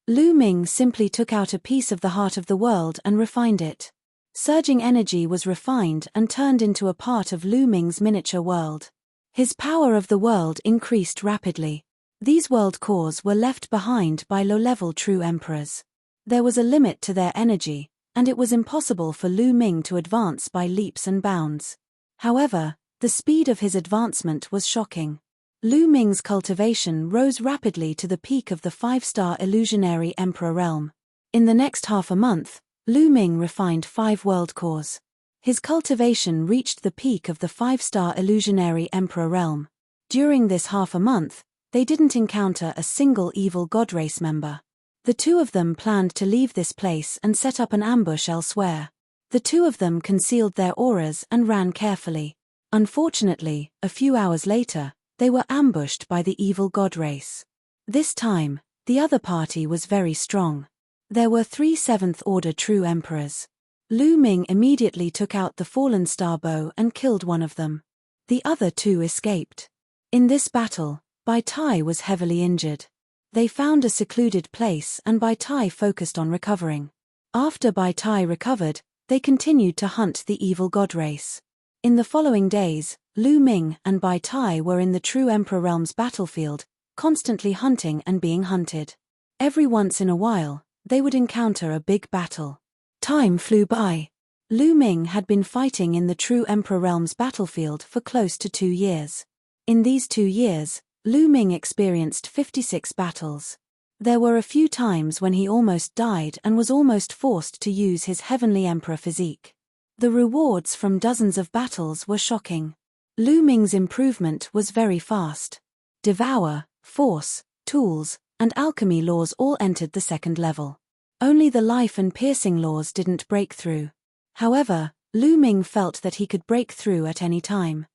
Lu Ming simply took out a piece of the heart of the world and refined it. Surging energy was refined and turned into a part of Lu Ming's miniature world. His power of the world increased rapidly. These world cores were left behind by low-level true emperors. There was a limit to their energy, and it was impossible for Lu Ming to advance by leaps and bounds. However, the speed of his advancement was shocking. Lu Ming's cultivation rose rapidly to the peak of the 5-star illusionary emperor realm. In the next half a month, Lu Ming refined 5 world cores. His cultivation reached the peak of the 5-star illusionary emperor realm. During this half a month, they didn't encounter a single evil god race member. The 2 of them planned to leave this place and set up an ambush elsewhere. The 2 of them concealed their auras and ran carefully. Unfortunately, a few hours later, they were ambushed by the evil god race. This time, the other party was very strong. There were 3 7th-order true emperors. Lu Ming immediately took out the fallen star bow and killed one of them. The other 2 escaped. In this battle, Bai Tai was heavily injured. They found a secluded place and Bai Tai focused on recovering. After Bai Tai recovered, they continued to hunt the evil god race. In the following days, Lu Ming and Bai Tai were in the true emperor realm's battlefield, constantly hunting and being hunted. Every once in a while, they would encounter a big battle. Time flew by. Lu Ming had been fighting in the true emperor realm's battlefield for close to 2 years. In these 2 years, Lu Ming experienced 56 battles. There were a few times when he almost died and was almost forced to use his heavenly emperor physique. The rewards from dozens of battles were shocking. Lu Ming's improvement was very fast. Devour, Force, Tools, and Alchemy laws all entered the 2nd level. Only the Life and Piercing laws didn't break through. However, Lu Ming felt that he could break through at any time.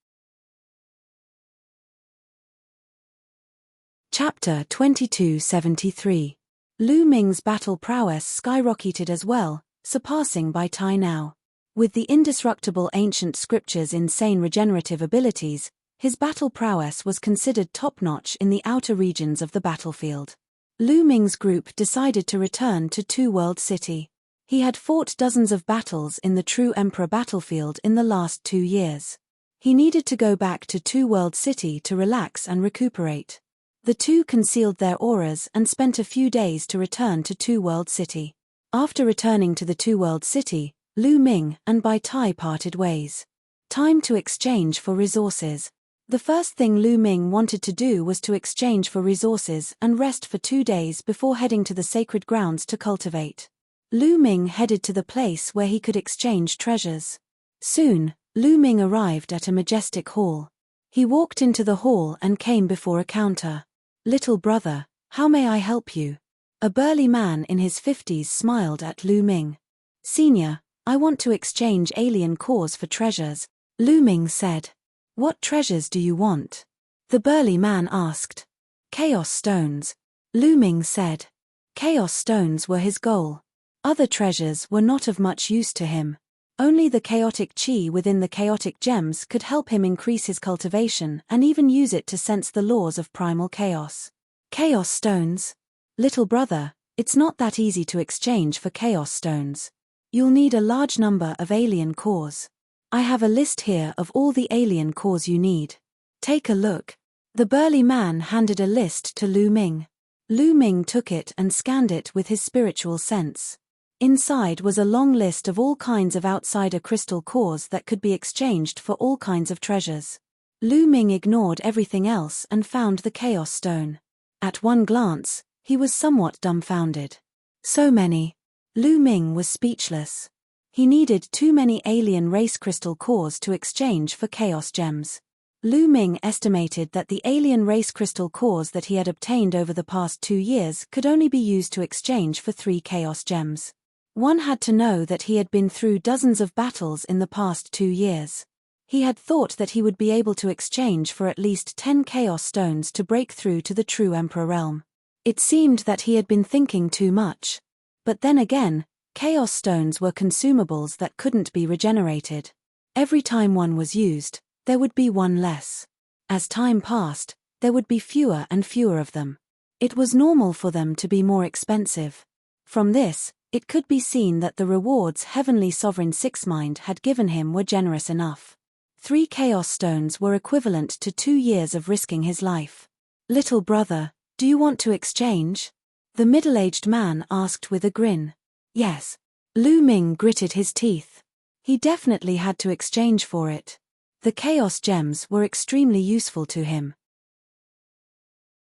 Chapter 2273. Lu Ming's battle prowess skyrocketed as well, surpassing Bai Tai now. With the indestructible ancient scripture's insane regenerative abilities, His battle prowess was considered top-notch in the outer regions of the battlefield. Lu Ming's group decided to return to Two World City. He had fought dozens of battles in the True Emperor battlefield in the last 2 years. He needed to go back to Two World City to relax and recuperate. The two concealed their auras and spent a few days to return to Two World City. After returning to the Two World City, Lu Ming and Bai Tai parted ways. Time to exchange for resources. The first thing Lu Ming wanted to do was to exchange for resources and rest for 2 days before heading to the sacred grounds to cultivate. Lu Ming headed to the place where he could exchange treasures. Soon, Lu Ming arrived at a majestic hall. He walked into the hall and came before a counter. "Little brother, how may I help you?" A burly man in his 50s smiled at Lu Ming. "Senior, I want to exchange alien cores for treasures," Lu Ming said. "What treasures do you want?" the burly man asked. "Chaos stones," Lu Ming said. Chaos stones were his goal. Other treasures were not of much use to him. Only the chaotic chi within the chaotic gems could help him increase his cultivation and even use it to sense the laws of primal chaos. "Chaos stones? Little brother, it's not that easy to exchange for chaos stones. You'll need a large number of alien cores. I have a list here of all the alien cores you need. Take a look." The burly man handed a list to Lu Ming. Lu Ming took it and scanned it with his spiritual sense. Inside was a long list of all kinds of outsider crystal cores that could be exchanged for all kinds of treasures. Lu Ming ignored everything else and found the Chaos Stone. At one glance, he was somewhat dumbfounded. So many. Lu Ming was speechless. He needed too many alien race crystal cores to exchange for chaos gems. Lu Ming estimated that the alien race crystal cores that he had obtained over the past 2 years could only be used to exchange for 3 chaos gems. One had to know that he had been through dozens of battles in the past 2 years. He had thought that he would be able to exchange for at least 10 chaos stones to break through to the true Emperor realm. It seemed that he had been thinking too much. But then again, chaos stones were consumables that couldn't be regenerated. Every time one was used, there would be one less. As time passed, there would be fewer and fewer of them. It was normal for them to be more expensive. From this, it could be seen that the rewards Heavenly Sovereign Sixmind had given him were generous enough. 3 chaos stones were equivalent to 2 years of risking his life. "Little brother, do you want to exchange?" the middle-aged man asked with a grin. "Yes." Lu Ming gritted his teeth. He definitely had to exchange for it. The chaos gems were extremely useful to him.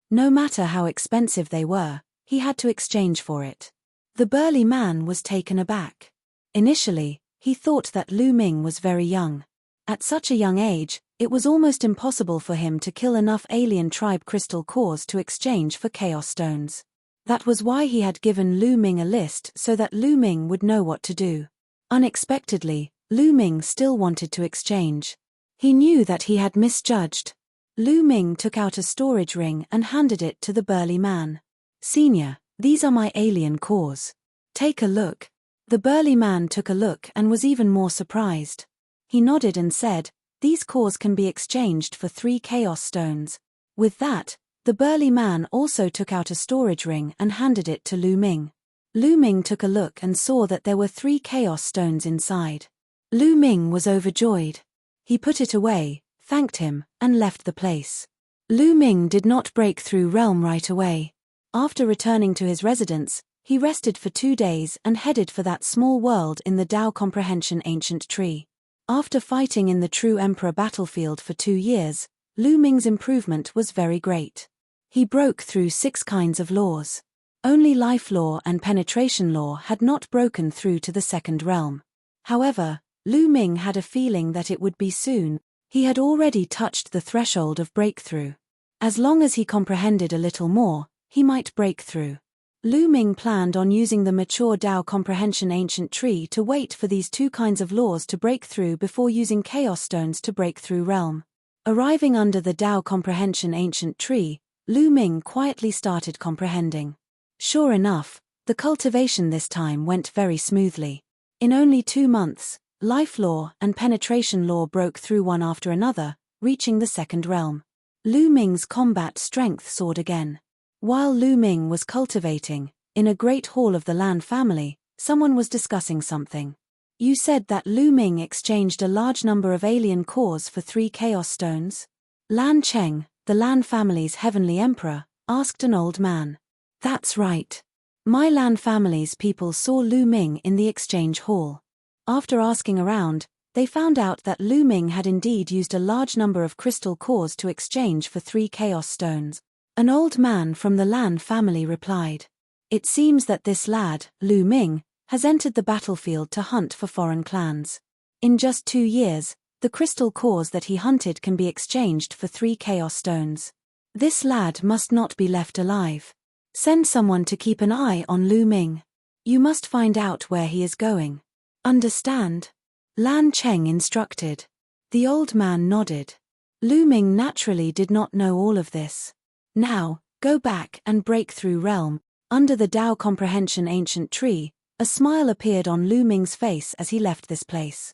No matter how expensive they were, he had to exchange for it. The burly man was taken aback. Initially, he thought that Lu Ming was very young. At such a young age, it was almost impossible for him to kill enough alien tribe crystal cores to exchange for chaos stones. That was why he had given Lu Ming a list so that Lu Ming would know what to do. Unexpectedly, Lu Ming still wanted to exchange. He knew that he had misjudged. Lu Ming took out a storage ring and handed it to the burly man. "Senior, these are my alien cores. Take a look." The burly man took a look and was even more surprised. He nodded and said, "These cores can be exchanged for 3 chaos stones." With that, the burly man also took out a storage ring and handed it to Lu Ming. Lu Ming took a look and saw that there were 3 chaos stones inside. Lu Ming was overjoyed. He put it away, thanked him, and left the place. Lu Ming did not break through realm right away. After returning to his residence, he rested for 2 days and headed for that small world in the Tao Comprehension Ancient Tree. After fighting in the True Emperor battlefield for 2 years, Lu Ming's improvement was very great. He broke through 6 kinds of laws. Only life law and penetration law had not broken through to the second realm. However, Lu Ming had a feeling that it would be soon. He had already touched the threshold of breakthrough. As long as he comprehended a little more, he might break through. Lu Ming planned on using the mature Tao Comprehension Ancient Tree to wait for these 2 kinds of laws to break through before using Chaos Stones to break through realm. Arriving under the Tao Comprehension Ancient Tree, Lu Ming quietly started comprehending. Sure enough, the cultivation this time went very smoothly. In only 2 months, life law and penetration law broke through one after another, reaching the second realm. Lu Ming's combat strength soared again. While Lu Ming was cultivating, in a great hall of the Lan family, someone was discussing something. You said that Lu Ming exchanged a large number of alien cores for 3 chaos stones? Lan Cheng, the Lan family's heavenly emperor, asked an old man. That's right. My Lan family's people saw Lu Ming in the exchange hall. After asking around, they found out that Lu Ming had indeed used a large number of crystal cores to exchange for 3 chaos stones. An old man from the Lan family replied. It seems that this lad, Lu Ming, has entered the battlefield to hunt for foreign clans. In just 2 years, the crystal cores that he hunted can be exchanged for 3 chaos stones. This lad must not be left alive. Send someone to keep an eye on Lu Ming. You must find out where he is going. Understand? Lan Cheng instructed. The old man nodded. Lu Ming naturally did not know all of this. Now, go back and break through realm. Under the Dao Comprehension ancient tree, a smile appeared on Lu Ming's face as he left this place.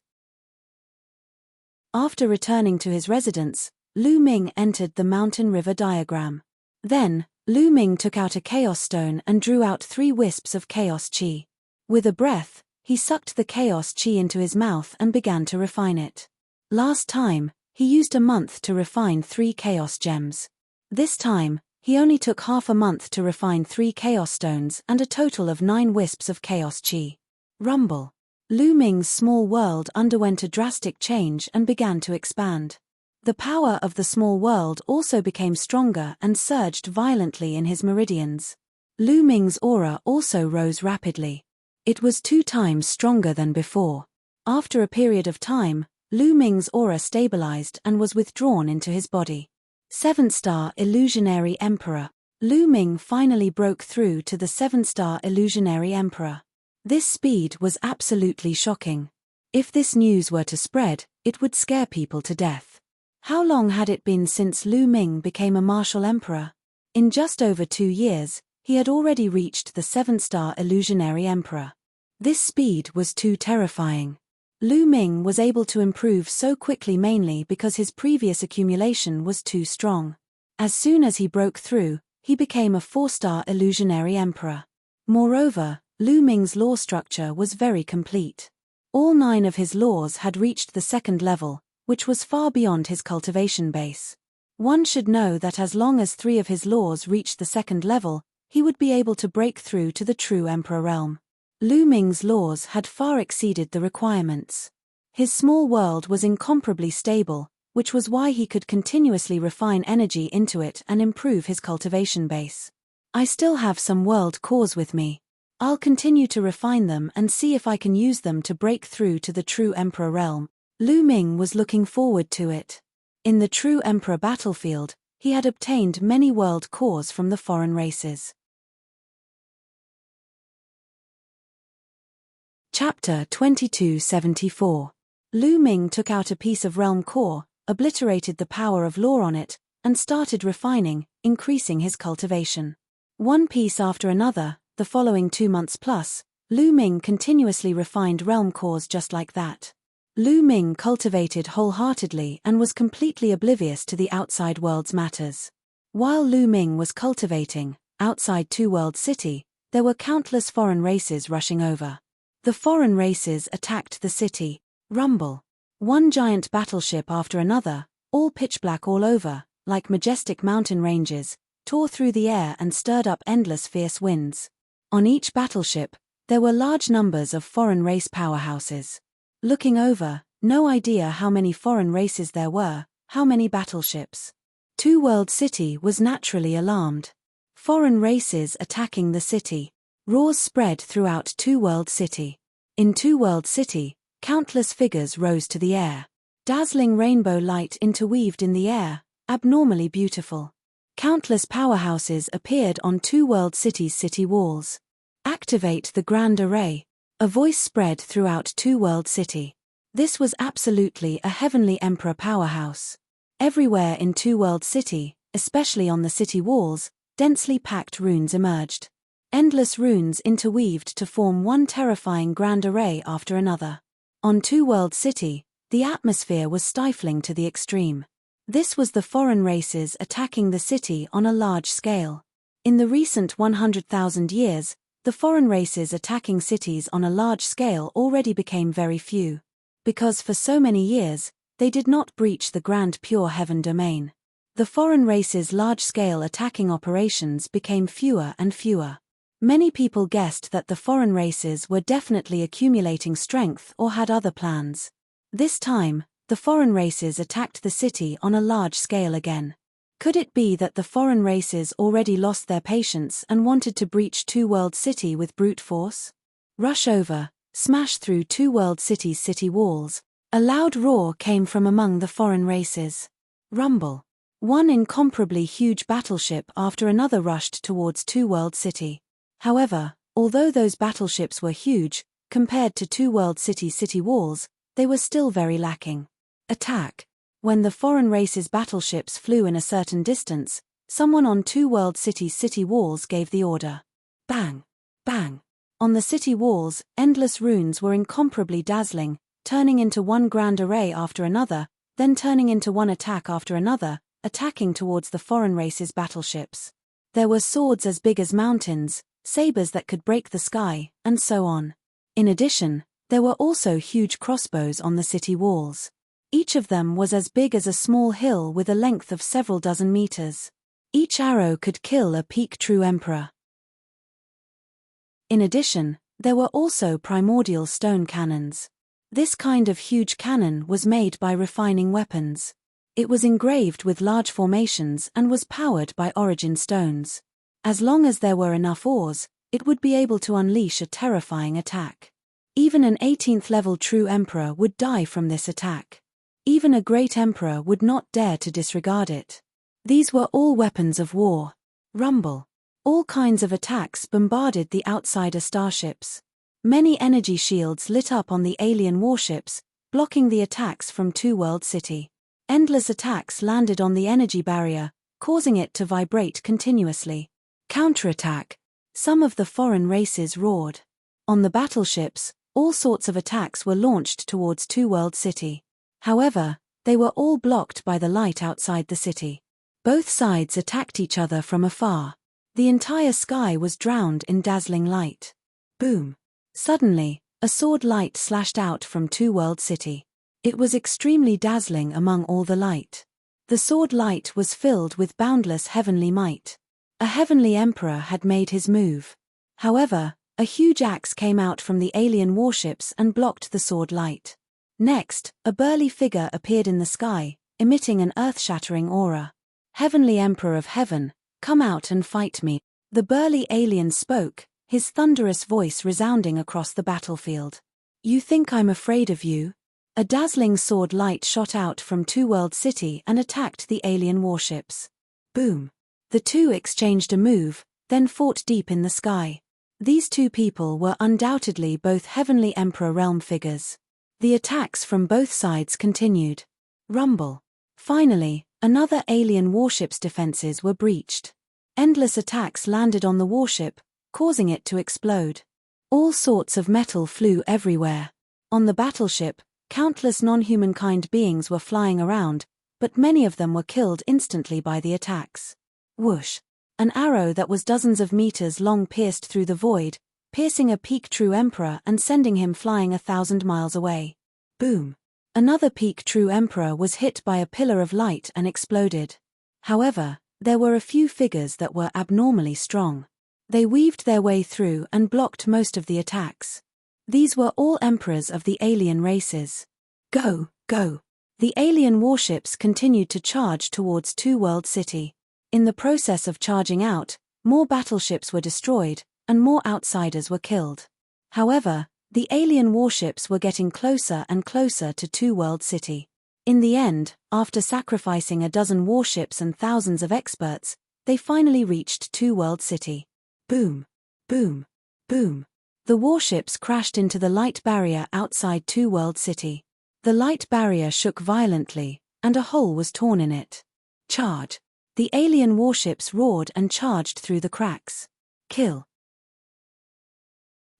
After returning to his residence, Lu Ming entered the mountain river diagram. Then, Lu Ming took out a chaos stone and drew out 3 wisps of chaos chi. With a breath, he sucked the chaos chi into his mouth and began to refine it. Last time, he used a month to refine 3 chaos gems. This time, he only took half a month to refine 3 chaos stones and a total of 9 wisps of chaos chi. Rumble. Lu Ming's small world underwent a drastic change and began to expand. The power of the small world also became stronger and surged violently in his meridians. Lu Ming's aura also rose rapidly. It was 2 times stronger than before. After a period of time, Lu Ming's aura stabilized and was withdrawn into his body. 7-star Illusionary Emperor. Lu Ming finally broke through to the 7-star Illusionary Emperor. This speed was absolutely shocking. If this news were to spread, it would scare people to death. How long had it been since Lu Ming became a martial emperor? In just over 2 years, he had already reached the 7-star Illusionary Emperor. This speed was too terrifying. Lu Ming was able to improve so quickly mainly because his previous accumulation was too strong. As soon as he broke through, he became a 4-star Illusionary Emperor. Moreover, Lu Ming's law structure was very complete. All 9 of his laws had reached the 2nd level, which was far beyond his cultivation base. One should know that as long as 3 of his laws reached the 2nd level, he would be able to break through to the true Emperor realm. Lu Ming's laws had far exceeded the requirements. His small world was incomparably stable, which was why he could continuously refine energy into it and improve his cultivation base. I still have some world cores with me. I'll continue to refine them and see if I can use them to break through to the true Emperor realm. Lu Ming was looking forward to it. In the true Emperor battlefield, he had obtained many world cores from the foreign races. Chapter 2274. Lu Ming took out a piece of realm core, obliterated the power of law on it, and started refining, increasing his cultivation. One piece after another, the following 2 months plus, Lu Ming continuously refined realm cores just like that. Lu Ming cultivated wholeheartedly and was completely oblivious to the outside world's matters. While Lu Ming was cultivating, outside Two World City, there were countless foreign races rushing over. The foreign races attacked the city. Rumble. One giant battleship after another, all pitch black all over, like majestic mountain ranges, tore through the air and stirred up endless fierce winds. On each battleship, there were large numbers of foreign race powerhouses. Looking over, no idea how many foreign races there were, how many battleships. Two World City was naturally alarmed. Foreign races attacking the city. Roars spread throughout Two World City. In Two World City, countless figures rose to the air. Dazzling rainbow light interweaved in the air, abnormally beautiful. Countless powerhouses appeared on Two World City's city walls. Activate the Grand Array. A voice spread throughout Two World City. This was absolutely a heavenly emperor powerhouse. Everywhere in Two World City, especially on the city walls, densely packed runes emerged. Endless runes interweaved to form one terrifying grand array after another. On Two World City, the atmosphere was stifling to the extreme. This was the foreign races attacking the city on a large scale. In the recent 100,000 years, the foreign races attacking cities on a large scale already became very few. Because for so many years, they did not breach the grand pure heaven domain. The foreign races' large-scale attacking operations became fewer and fewer. Many people guessed that the foreign races were definitely accumulating strength or had other plans. This time, the foreign races attacked the city on a large scale again. Could it be that the foreign races already lost their patience and wanted to breach Two World City with brute force? Rush over, smash through Two World City's city walls. A loud roar came from among the foreign races. Rumble. One incomparably huge battleship after another rushed towards Two World City. However, although those battleships were huge, compared to Two World City's city walls, they were still very lacking. Attack. When the foreign race's battleships flew in a certain distance, someone on Two World City's city walls gave the order. Bang! Bang! On the city walls, endless runes were incomparably dazzling, turning into one grand array after another, then turning into one attack after another, attacking towards the foreign race's battleships. There were swords as big as mountains, sabers that could break the sky, and so on. In addition, there were also huge crossbows on the city walls. Each of them was as big as a small hill with a length of several dozen meters. Each arrow could kill a peak true emperor. In addition, there were also primordial stone cannons. This kind of huge cannon was made by refining weapons. It was engraved with large formations and was powered by origin stones. As long as there were enough ores, it would be able to unleash a terrifying attack. Even an 18th level true emperor would die from this attack. Even a great emperor would not dare to disregard it. These were all weapons of war. Rumble. All kinds of attacks bombarded the outsider starships. Many energy shields lit up on the alien warships, blocking the attacks from Two World City. Endless attacks landed on the energy barrier, causing it to vibrate continuously. Counterattack. Some of the foreign races roared. On the battleships, all sorts of attacks were launched towards Two World City. However, they were all blocked by the light outside the city. Both sides attacked each other from afar. The entire sky was drowned in dazzling light. Boom. Suddenly, a sword light slashed out from Two World City. It was extremely dazzling among all the light. The sword light was filled with boundless heavenly might. A heavenly emperor had made his move. However, a huge axe came out from the alien warships and blocked the sword light. Next, a burly figure appeared in the sky, emitting an earth-shattering aura. Heavenly Emperor of Heaven, come out and fight me. The burly alien spoke, his thunderous voice resounding across the battlefield. You think I'm afraid of you? A dazzling sword light shot out from Two World City and attacked the alien warships. Boom. The two exchanged a move, then fought deep in the sky. These two people were undoubtedly both Heavenly Emperor realm figures. The attacks from both sides continued. Rumble. Finally, another alien warship's defenses were breached. Endless attacks landed on the warship, causing it to explode. All sorts of metal flew everywhere. On the battleship, countless non-humankind beings were flying around, but many of them were killed instantly by the attacks. Whoosh. An arrow that was dozens of meters long pierced through the void, piercing a peak true emperor and sending him flying 1,000 miles away. Boom. Another peak true emperor was hit by a pillar of light and exploded. However, there were a few figures that were abnormally strong. They weaved their way through and blocked most of the attacks. These were all emperors of the alien races. Go, go. The alien warships continued to charge towards Two World City. In the process of charging out, more battleships were destroyed, and more outsiders were killed. However, the alien warships were getting closer and closer to Two World City. In the end, after sacrificing a dozen warships and thousands of experts, they finally reached Two World City. Boom. Boom. Boom. The warships crashed into the light barrier outside Two World City. The light barrier shook violently, and a hole was torn in it. Charge. The alien warships roared and charged through the cracks. Kill.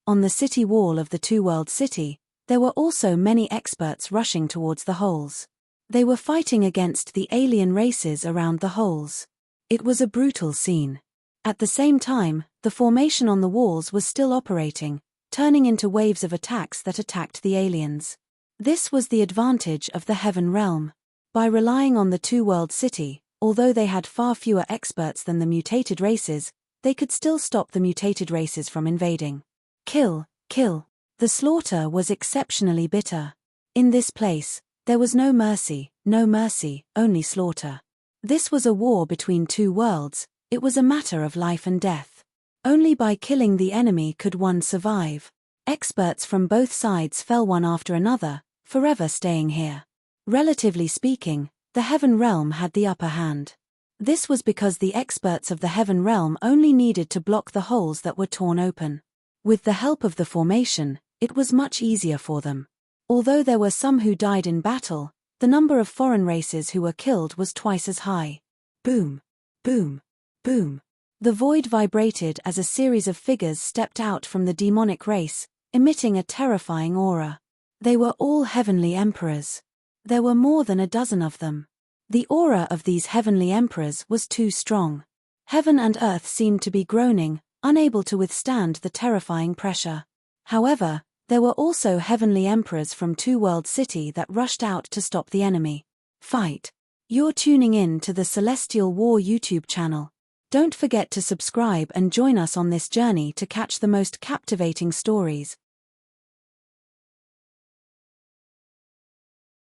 On the city wall of the Two World City, there were also many experts rushing towards the holes. They were fighting against the alien races around the holes. It was a brutal scene. At the same time, the formation on the walls was still operating, turning into waves of attacks that attacked the aliens. This was the advantage of the Heaven Realm. By relying on the two-world city, although they had far fewer experts than the mutated races, they could still stop the mutated races from invading. Kill, kill. The slaughter was exceptionally bitter. In this place, there was no mercy, only slaughter. This was a war between two worlds. It was a matter of life and death. Only by killing the enemy could one survive. Experts from both sides fell one after another, forever staying here. Relatively speaking, the Heaven Realm had the upper hand. This was because the experts of the Heaven Realm only needed to block the holes that were torn open. With the help of the formation, it was much easier for them. Although there were some who died in battle, the number of foreign races who were killed was twice as high. Boom, boom, boom. The void vibrated as a series of figures stepped out from the demonic race, emitting a terrifying aura. They were all heavenly emperors. There were more than a dozen of them. The aura of these heavenly emperors was too strong. Heaven and earth seemed to be groaning, unable to withstand the terrifying pressure. However, there were also heavenly emperors from Two World City that rushed out to stop the enemy. Fight. You're tuning in to the Celestial War YouTube channel. Don't forget to subscribe and join us on this journey to catch the most captivating stories.